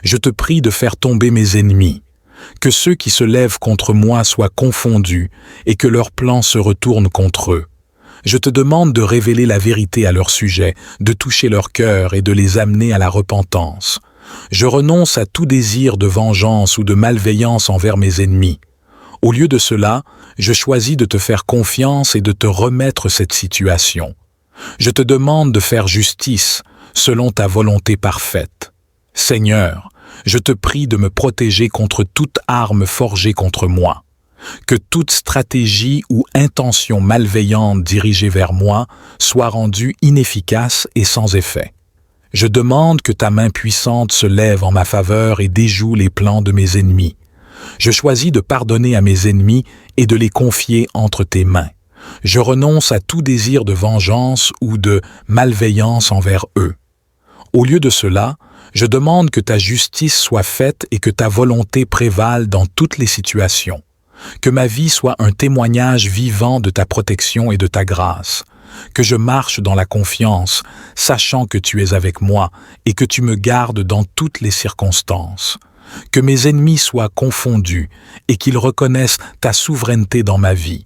je te prie de faire tomber mes ennemis, que ceux qui se lèvent contre moi soient confondus et que leurs plans se retournent contre eux. Je te demande de révéler la vérité à leur sujet, de toucher leur cœur et de les amener à la repentance. Je renonce à tout désir de vengeance ou de malveillance envers mes ennemis. Au lieu de cela, je choisis de te faire confiance et de te remettre cette situation. Je te demande de faire justice selon ta volonté parfaite. Seigneur, je te prie de me protéger contre toute arme forgée contre moi. Que toute stratégie ou intention malveillante dirigée vers moi soit rendue inefficace et sans effet. Je demande que ta main puissante se lève en ma faveur et déjoue les plans de mes ennemis. Je choisis de pardonner à mes ennemis et de les confier entre tes mains. Je renonce à tout désir de vengeance ou de malveillance envers eux. Au lieu de cela, je demande que ta justice soit faite et que ta volonté prévale dans toutes les situations. Que ma vie soit un témoignage vivant de ta protection et de ta grâce. Que je marche dans la confiance, sachant que tu es avec moi et que tu me gardes dans toutes les circonstances. Que mes ennemis soient confondus et qu'ils reconnaissent ta souveraineté dans ma vie.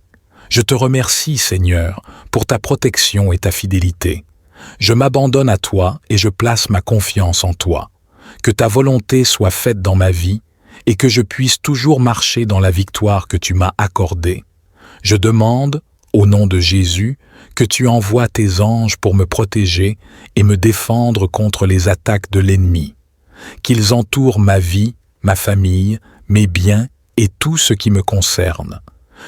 Je te remercie, Seigneur, pour ta protection et ta fidélité. Je m'abandonne à toi et je place ma confiance en toi. Que ta volonté soit faite dans ma vie et que je puisse toujours marcher dans la victoire que tu m'as accordée. Je demande, au nom de Jésus, que tu envoies tes anges pour me protéger et me défendre contre les attaques de l'ennemi. Qu'ils entourent ma vie, ma famille, mes biens et tout ce qui me concerne.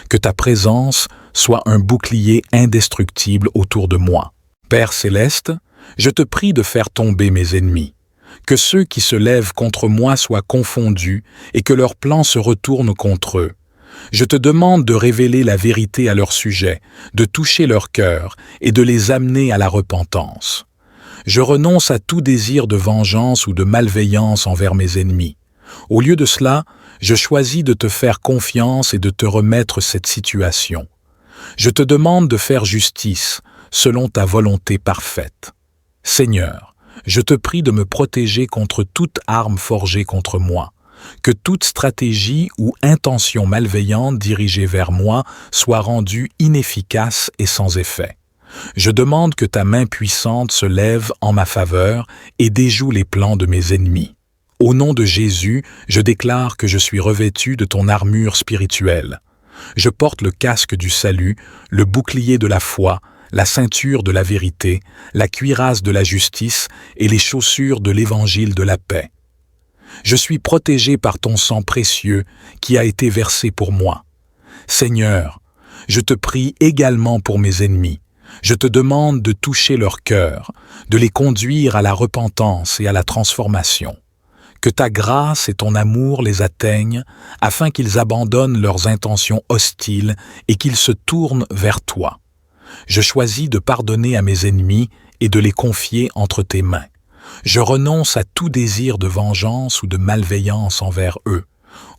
Que ta présence soit un bouclier indestructible autour de moi. Père céleste, je te prie de faire tomber mes ennemis. Que ceux qui se lèvent contre moi soient confondus et que leurs plans se retournent contre eux. Je te demande de révéler la vérité à leur sujet, de toucher leur cœur et de les amener à la repentance. Je renonce à tout désir de vengeance ou de malveillance envers mes ennemis. Au lieu de cela, je choisis de te faire confiance et de te remettre cette situation. Je te demande de faire justice selon ta volonté parfaite. Seigneur, je te prie de me protéger contre toute arme forgée contre moi. Que toute stratégie ou intention malveillante dirigée vers moi soit rendue inefficace et sans effet. Je demande que ta main puissante se lève en ma faveur et déjoue les plans de mes ennemis. Au nom de Jésus, je déclare que je suis revêtu de ton armure spirituelle. Je porte le casque du salut, le bouclier de la foi, la ceinture de la vérité, la cuirasse de la justice et les chaussures de l'évangile de la paix. Je suis protégé par ton sang précieux qui a été versé pour moi. Seigneur, je te prie également pour mes ennemis. Je te demande de toucher leur cœur, de les conduire à la repentance et à la transformation. Que ta grâce et ton amour les atteignent, afin qu'ils abandonnent leurs intentions hostiles et qu'ils se tournent vers toi. Je choisis de pardonner à mes ennemis et de les confier entre tes mains. Je renonce à tout désir de vengeance ou de malveillance envers eux.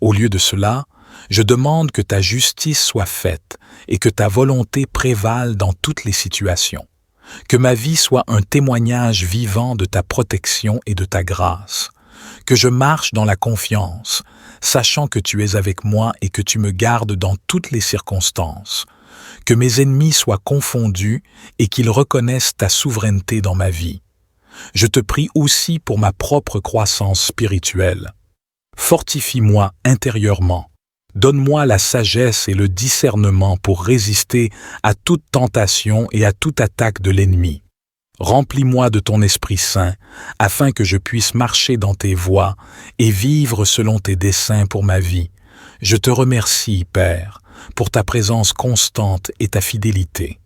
Au lieu de cela, je demande que ta justice soit faite et que ta volonté prévale dans toutes les situations. Que ma vie soit un témoignage vivant de ta protection et de ta grâce. Que je marche dans la confiance, sachant que tu es avec moi et que tu me gardes dans toutes les circonstances. Que mes ennemis soient confondus et qu'ils reconnaissent ta souveraineté dans ma vie. Je te prie aussi pour ma propre croissance spirituelle. Fortifie-moi intérieurement. Donne-moi la sagesse et le discernement pour résister à toute tentation et à toute attaque de l'ennemi. Remplis-moi de ton Esprit Saint, afin que je puisse marcher dans tes voies et vivre selon tes desseins pour ma vie. Je te remercie, Père, pour ta présence constante et ta fidélité.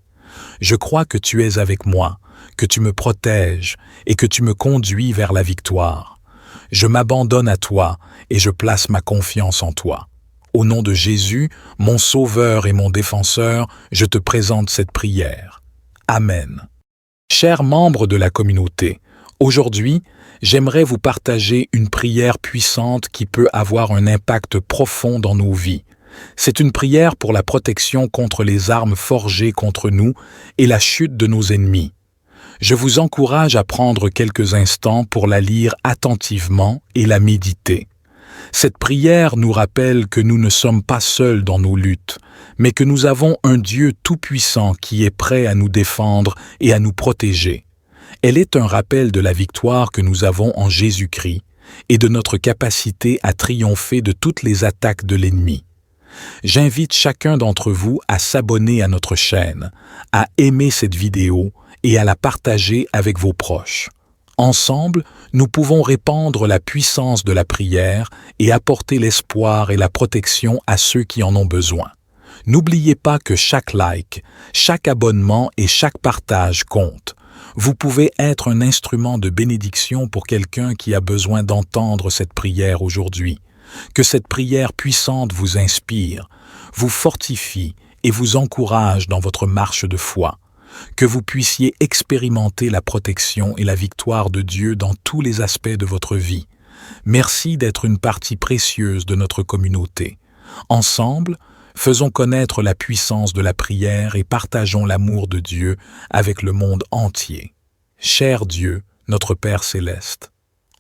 Je crois que tu es avec moi, que tu me protèges et que tu me conduis vers la victoire. Je m'abandonne à toi et je place ma confiance en toi. Au nom de Jésus, mon Sauveur et mon Défenseur, je te présente cette prière. Amen. Chers membres de la communauté, aujourd'hui, j'aimerais vous partager une prière puissante qui peut avoir un impact profond dans nos vies. C'est une prière pour la protection contre les armes forgées contre nous et la chute de nos ennemis. Je vous encourage à prendre quelques instants pour la lire attentivement et la méditer. Cette prière nous rappelle que nous ne sommes pas seuls dans nos luttes, mais que nous avons un Dieu tout-puissant qui est prêt à nous défendre et à nous protéger. Elle est un rappel de la victoire que nous avons en Jésus-Christ et de notre capacité à triompher de toutes les attaques de l'ennemi. J'invite chacun d'entre vous à s'abonner à notre chaîne, à aimer cette vidéo et à la partager avec vos proches. Ensemble, nous pouvons répandre la puissance de la prière et apporter l'espoir et la protection à ceux qui en ont besoin. N'oubliez pas que chaque like, chaque abonnement et chaque partage compte. Vous pouvez être un instrument de bénédiction pour quelqu'un qui a besoin d'entendre cette prière aujourd'hui. Que cette prière puissante vous inspire, vous fortifie et vous encourage dans votre marche de foi. Que vous puissiez expérimenter la protection et la victoire de Dieu dans tous les aspects de votre vie. Merci d'être une partie précieuse de notre communauté. Ensemble, faisons connaître la puissance de la prière et partageons l'amour de Dieu avec le monde entier. Cher Dieu, notre Père céleste,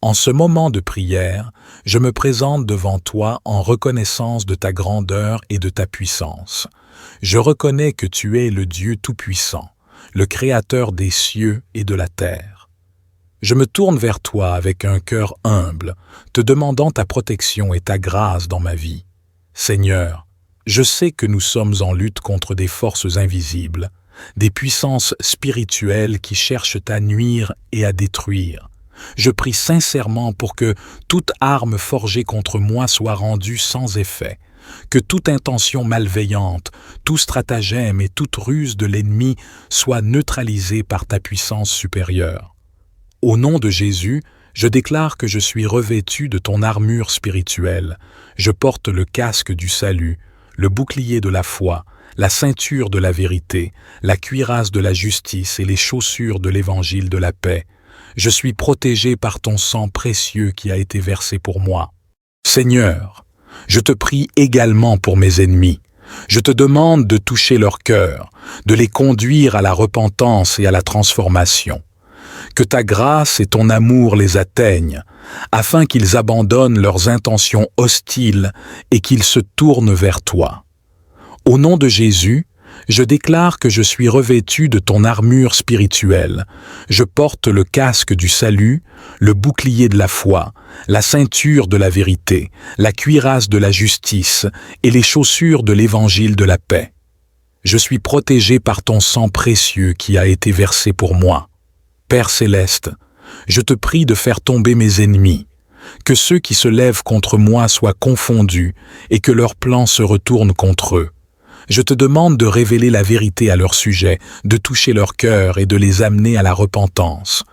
en ce moment de prière, je me présente devant toi en reconnaissance de ta grandeur et de ta puissance. Je reconnais que tu es le Dieu tout-puissant, le Créateur des cieux et de la terre. Je me tourne vers toi avec un cœur humble, te demandant ta protection et ta grâce dans ma vie. Seigneur, je sais que nous sommes en lutte contre des forces invisibles, des puissances spirituelles qui cherchent à nuire et à détruire. Je prie sincèrement pour que toute arme forgée contre moi soit rendue sans effet, que toute intention malveillante, tout stratagème et toute ruse de l'ennemi soit neutralisée par ta puissance supérieure. Au nom de Jésus, je déclare que je suis revêtu de ton armure spirituelle. Je porte le casque du salut, le bouclier de la foi, la ceinture de la vérité, la cuirasse de la justice et les chaussures de l'évangile de la paix. Je suis protégé par ton sang précieux qui a été versé pour moi. Seigneur, je te prie également pour mes ennemis. Je te demande de toucher leur cœur, de les conduire à la repentance et à la transformation. Que ta grâce et ton amour les atteignent, afin qu'ils abandonnent leurs intentions hostiles et qu'ils se tournent vers toi. Au nom de Jésus, je déclare que je suis revêtu de ton armure spirituelle. Je porte le casque du salut, le bouclier de la foi, la ceinture de la vérité, la cuirasse de la justice et les chaussures de l'évangile de la paix. Je suis protégé par ton sang précieux qui a été versé pour moi. Père céleste, je te prie de faire tomber mes ennemis, que ceux qui se lèvent contre moi soient confondus et que leurs plans se retournent contre eux. Je te demande de révéler la vérité à leur sujet, de toucher leur cœur et de les amener à la repentance.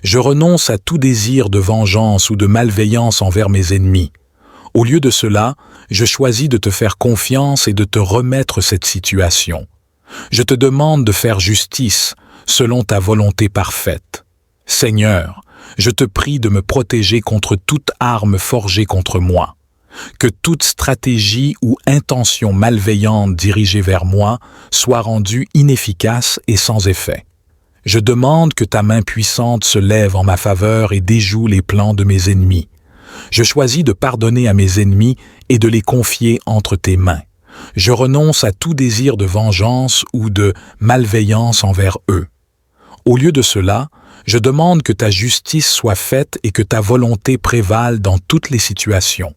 Je renonce à tout désir de vengeance ou de malveillance envers mes ennemis. Au lieu de cela, je choisis de te faire confiance et de te remettre cette situation. Je te demande de faire justice selon ta volonté parfaite. Seigneur, je te prie de me protéger contre toute arme forgée contre moi. Que toute stratégie ou intention malveillante dirigée vers moi soit rendue inefficace et sans effet. Je demande que ta main puissante se lève en ma faveur et déjoue les plans de mes ennemis. Je choisis de pardonner à mes ennemis et de les confier entre tes mains. Je renonce à tout désir de vengeance ou de malveillance envers eux. Au lieu de cela, je demande que ta justice soit faite et que ta volonté prévale dans toutes les situations.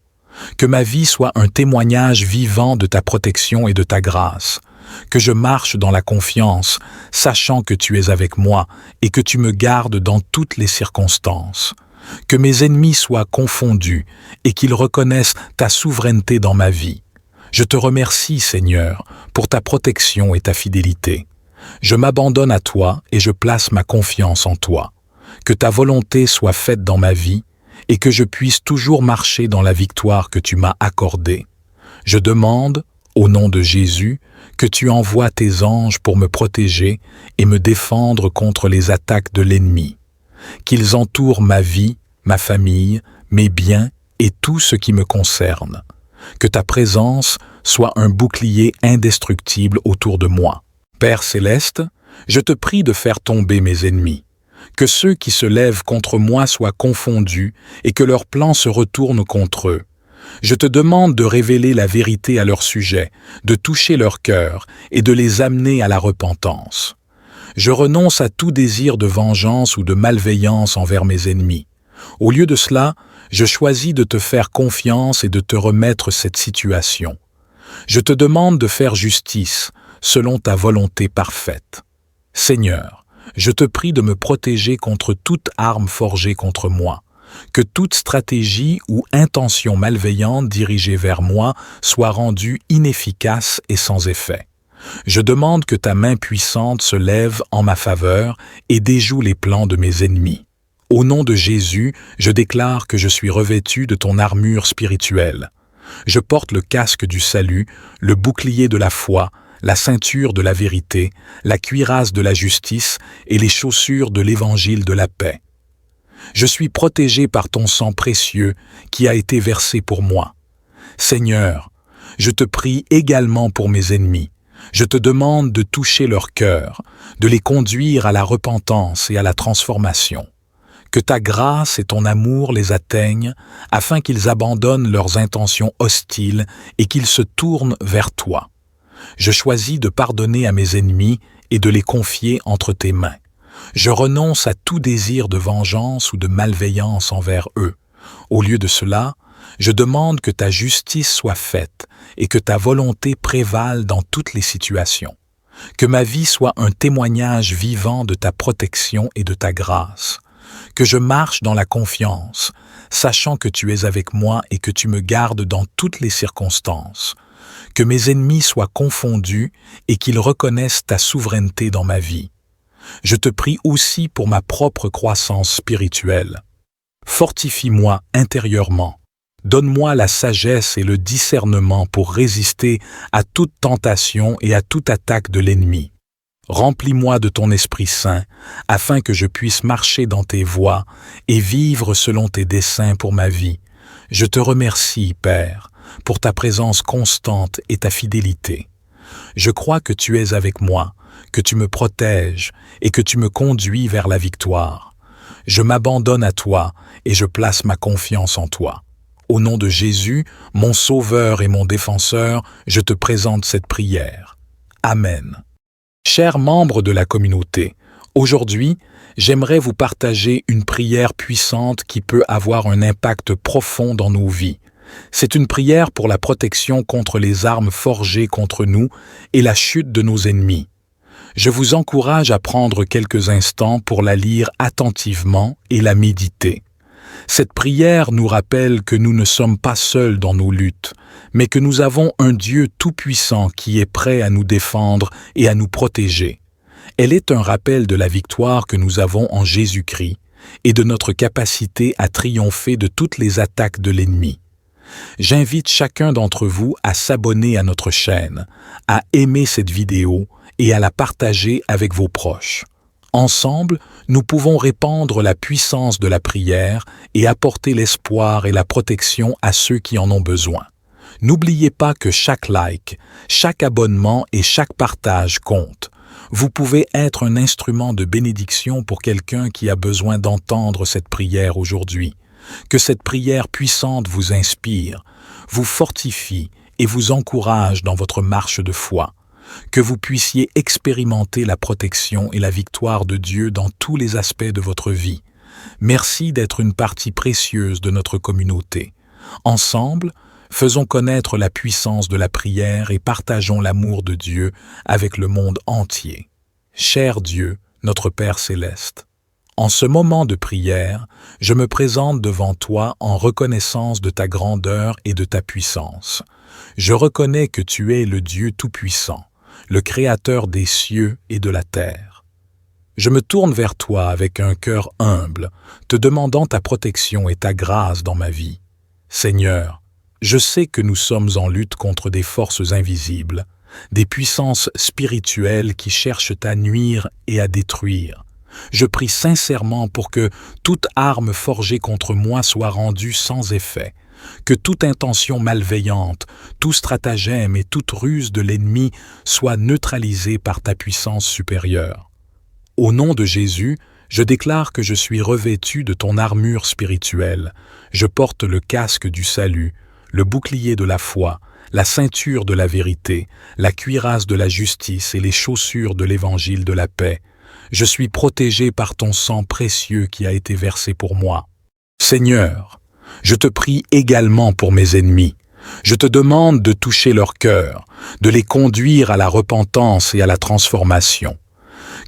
Que ma vie soit un témoignage vivant de ta protection et de ta grâce. Que je marche dans la confiance, sachant que tu es avec moi et que tu me gardes dans toutes les circonstances. Que mes ennemis soient confondus et qu'ils reconnaissent ta souveraineté dans ma vie. Je te remercie, Seigneur, pour ta protection et ta fidélité. Je m'abandonne à toi et je place ma confiance en toi. Que ta volonté soit faite dans ma vie et que je puisse toujours marcher dans la victoire que tu m'as accordée. Je demande, au nom de Jésus, que tu envoies tes anges pour me protéger et me défendre contre les attaques de l'ennemi. Qu'ils entourent ma vie, ma famille, mes biens et tout ce qui me concerne. Que ta présence soit un bouclier indestructible autour de moi. Père céleste, je te prie de faire tomber mes ennemis. Que ceux qui se lèvent contre moi soient confondus et que leurs plans se retournent contre eux. Je te demande de révéler la vérité à leur sujet, de toucher leur cœur et de les amener à la repentance. Je renonce à tout désir de vengeance ou de malveillance envers mes ennemis. Au lieu de cela, je choisis de te faire confiance et de te remettre cette situation. Je te demande de faire justice selon ta volonté parfaite. Seigneur, je te prie de me protéger contre toute arme forgée contre moi. Que toute stratégie ou intention malveillante dirigée vers moi soit rendue inefficace et sans effet. Je demande que ta main puissante se lève en ma faveur et déjoue les plans de mes ennemis. Au nom de Jésus, je déclare que je suis revêtu de ton armure spirituelle. Je porte le casque du salut, le bouclier de la foi, la ceinture de la vérité, la cuirasse de la justice et les chaussures de l'évangile de la paix. Je suis protégé par ton sang précieux qui a été versé pour moi. Seigneur, je te prie également pour mes ennemis. Je te demande de toucher leur cœur, de les conduire à la repentance et à la transformation. Que ta grâce et ton amour les atteignent afin qu'ils abandonnent leurs intentions hostiles et qu'ils se tournent vers toi. Je choisis de pardonner à mes ennemis et de les confier entre tes mains. Je renonce à tout désir de vengeance ou de malveillance envers eux. Au lieu de cela, je demande que ta justice soit faite et que ta volonté prévale dans toutes les situations. Que ma vie soit un témoignage vivant de ta protection et de ta grâce. Que je marche dans la confiance, sachant que tu es avec moi et que tu me gardes dans toutes les circonstances. Que mes ennemis soient confondus et qu'ils reconnaissent ta souveraineté dans ma vie. Je te prie aussi pour ma propre croissance spirituelle. Fortifie-moi intérieurement. Donne-moi la sagesse et le discernement pour résister à toute tentation et à toute attaque de l'ennemi. Remplis-moi de ton Esprit Saint, afin que je puisse marcher dans tes voies et vivre selon tes desseins pour ma vie. Je te remercie, Père, pour ta présence constante et ta fidélité. Je crois que tu es avec moi, que tu me protèges et que tu me conduis vers la victoire. Je m'abandonne à toi et je place ma confiance en toi. Au nom de Jésus, mon Sauveur et mon Défenseur, je te présente cette prière. Amen. Chers membres de la communauté, aujourd'hui, j'aimerais vous partager une prière puissante qui peut avoir un impact profond dans nos vies. C'est une prière pour la protection contre les armes forgées contre nous et la chute de nos ennemis. Je vous encourage à prendre quelques instants pour la lire attentivement et la méditer. Cette prière nous rappelle que nous ne sommes pas seuls dans nos luttes, mais que nous avons un Dieu tout-puissant qui est prêt à nous défendre et à nous protéger. Elle est un rappel de la victoire que nous avons en Jésus-Christ et de notre capacité à triompher de toutes les attaques de l'ennemi. J'invite chacun d'entre vous à s'abonner à notre chaîne, à aimer cette vidéo et à la partager avec vos proches. Ensemble, nous pouvons répandre la puissance de la prière et apporter l'espoir et la protection à ceux qui en ont besoin. N'oubliez pas que chaque like, chaque abonnement et chaque partage compte. Vous pouvez être un instrument de bénédiction pour quelqu'un qui a besoin d'entendre cette prière aujourd'hui. Que cette prière puissante vous inspire, vous fortifie et vous encourage dans votre marche de foi. Que vous puissiez expérimenter la protection et la victoire de Dieu dans tous les aspects de votre vie. Merci d'être une partie précieuse de notre communauté. Ensemble, faisons connaître la puissance de la prière et partageons l'amour de Dieu avec le monde entier. Cher Dieu, notre Père céleste, en ce moment de prière, je me présente devant toi en reconnaissance de ta grandeur et de ta puissance. Je reconnais que tu es le Dieu tout-puissant, le Créateur des cieux et de la terre. Je me tourne vers toi avec un cœur humble, te demandant ta protection et ta grâce dans ma vie. Seigneur, je sais que nous sommes en lutte contre des forces invisibles, des puissances spirituelles qui cherchent à nuire et à détruire. Je prie sincèrement pour que toute arme forgée contre moi soit rendue sans effet, que toute intention malveillante, tout stratagème et toute ruse de l'ennemi soit neutralisée par ta puissance supérieure. Au nom de Jésus, je déclare que je suis revêtu de ton armure spirituelle. Je porte le casque du salut, le bouclier de la foi, la ceinture de la vérité, la cuirasse de la justice et les chaussures de l'évangile de la paix. Je suis protégé par ton sang précieux qui a été versé pour moi. Seigneur, je te prie également pour mes ennemis. Je te demande de toucher leur cœur, de les conduire à la repentance et à la transformation.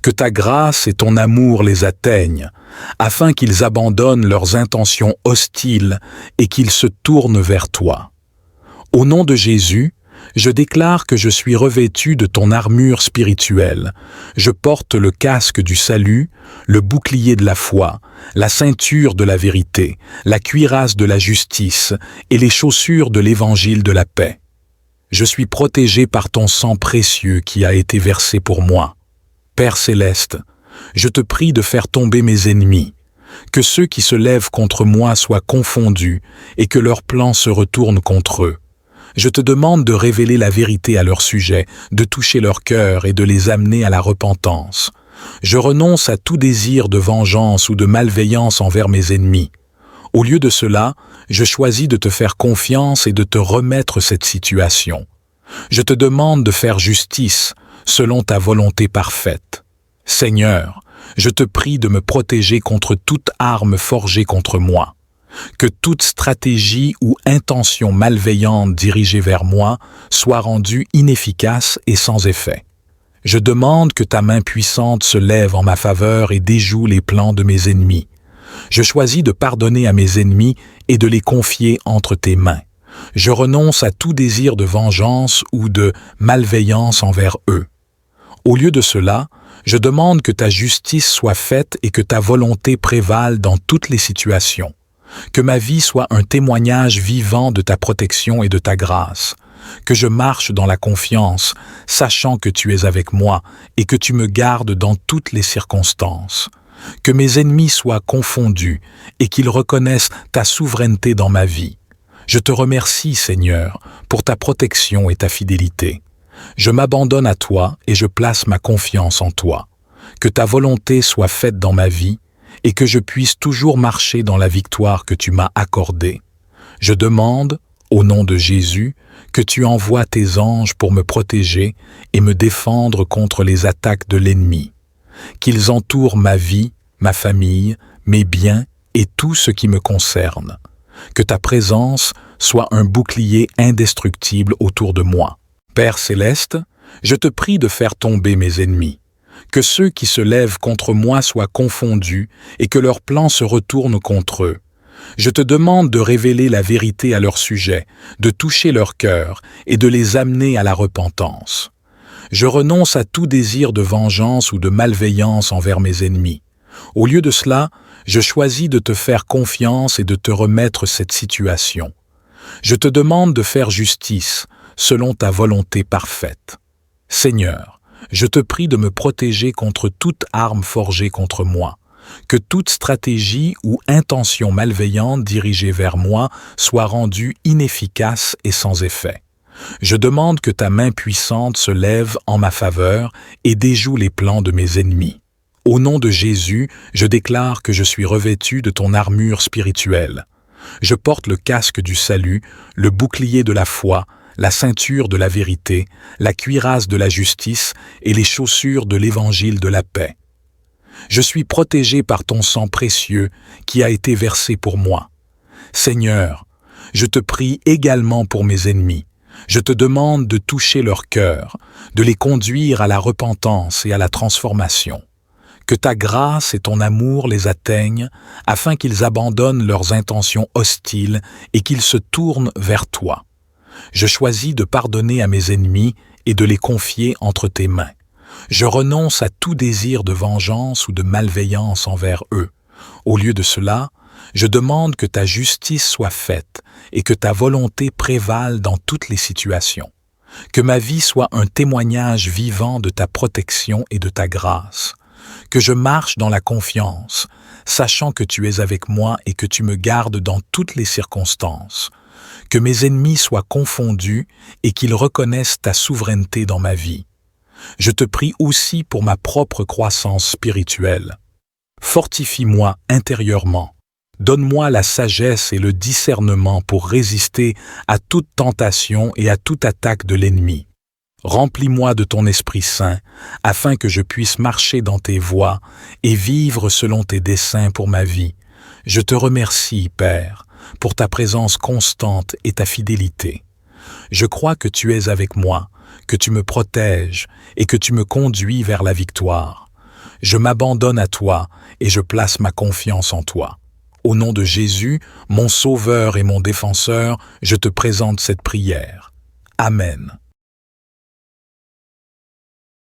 Que ta grâce et ton amour les atteignent, afin qu'ils abandonnent leurs intentions hostiles et qu'ils se tournent vers toi. Au nom de Jésus, je déclare que je suis revêtu de ton armure spirituelle. Je porte le casque du salut, le bouclier de la foi, la ceinture de la vérité, la cuirasse de la justice et les chaussures de l'évangile de la paix. Je suis protégé par ton sang précieux qui a été versé pour moi. Père céleste, je te prie de faire tomber mes ennemis, que ceux qui se lèvent contre moi soient confondus et que leurs plans se retournent contre eux. Je te demande de révéler la vérité à leur sujet, de toucher leur cœur et de les amener à la repentance. Je renonce à tout désir de vengeance ou de malveillance envers mes ennemis. Au lieu de cela, je choisis de te faire confiance et de te remettre cette situation. Je te demande de faire justice selon ta volonté parfaite. Seigneur, je te prie de me protéger contre toute arme forgée contre moi. Que toute stratégie ou intention malveillante dirigée vers moi soit rendue inefficace et sans effet. Je demande que ta main puissante se lève en ma faveur et déjoue les plans de mes ennemis. Je choisis de pardonner à mes ennemis et de les confier entre tes mains. Je renonce à tout désir de vengeance ou de malveillance envers eux. Au lieu de cela, je demande que ta justice soit faite et que ta volonté prévale dans toutes les situations. Que ma vie soit un témoignage vivant de ta protection et de ta grâce. Que je marche dans la confiance, sachant que tu es avec moi et que tu me gardes dans toutes les circonstances. Que mes ennemis soient confondus et qu'ils reconnaissent ta souveraineté dans ma vie. Je te remercie, Seigneur, pour ta protection et ta fidélité. Je m'abandonne à toi et je place ma confiance en toi. Que ta volonté soit faite dans ma vie et que je puisse toujours marcher dans la victoire que tu m'as accordée. Je demande, au nom de Jésus, que tu envoies tes anges pour me protéger et me défendre contre les attaques de l'ennemi. Qu'ils entourent ma vie, ma famille, mes biens et tout ce qui me concerne. Que ta présence soit un bouclier indestructible autour de moi. Père céleste, je te prie de faire tomber mes ennemis. Que ceux qui se lèvent contre moi soient confondus et que leurs plans se retournent contre eux. Je te demande de révéler la vérité à leur sujet, de toucher leur cœur et de les amener à la repentance. Je renonce à tout désir de vengeance ou de malveillance envers mes ennemis. Au lieu de cela, je choisis de te faire confiance et de te remettre cette situation. Je te demande de faire justice selon ta volonté parfaite. Seigneur, je te prie de me protéger contre toute arme forgée contre moi, que toute stratégie ou intention malveillante dirigée vers moi soit rendue inefficace et sans effet. Je demande que ta main puissante se lève en ma faveur et déjoue les plans de mes ennemis. Au nom de Jésus, je déclare que je suis revêtu de ton armure spirituelle. Je porte le casque du salut, le bouclier de la foi, la ceinture de la vérité, la cuirasse de la justice et les chaussures de l'évangile de la paix. Je suis protégé par ton sang précieux qui a été versé pour moi. Seigneur, je te prie également pour mes ennemis. Je te demande de toucher leur cœur, de les conduire à la repentance et à la transformation. Que ta grâce et ton amour les atteignent afin qu'ils abandonnent leurs intentions hostiles et qu'ils se tournent vers toi. Je choisis de pardonner à mes ennemis et de les confier entre tes mains. Je renonce à tout désir de vengeance ou de malveillance envers eux. Au lieu de cela, je demande que ta justice soit faite et que ta volonté prévale dans toutes les situations. Que ma vie soit un témoignage vivant de ta protection et de ta grâce. Que je marche dans la confiance, sachant que tu es avec moi et que tu me gardes dans toutes les circonstances. Que mes ennemis soient confondus et qu'ils reconnaissent ta souveraineté dans ma vie. Je te prie aussi pour ma propre croissance spirituelle. Fortifie-moi intérieurement. Donne-moi la sagesse et le discernement pour résister à toute tentation et à toute attaque de l'ennemi. Remplis-moi de ton Esprit Saint, afin que je puisse marcher dans tes voies et vivre selon tes desseins pour ma vie. Je te remercie, Père, pour ta présence constante et ta fidélité. Je crois que tu es avec moi, que tu me protèges et que tu me conduis vers la victoire. Je m'abandonne à toi et je place ma confiance en toi. Au nom de Jésus, mon Sauveur et mon Défenseur, je te présente cette prière. Amen.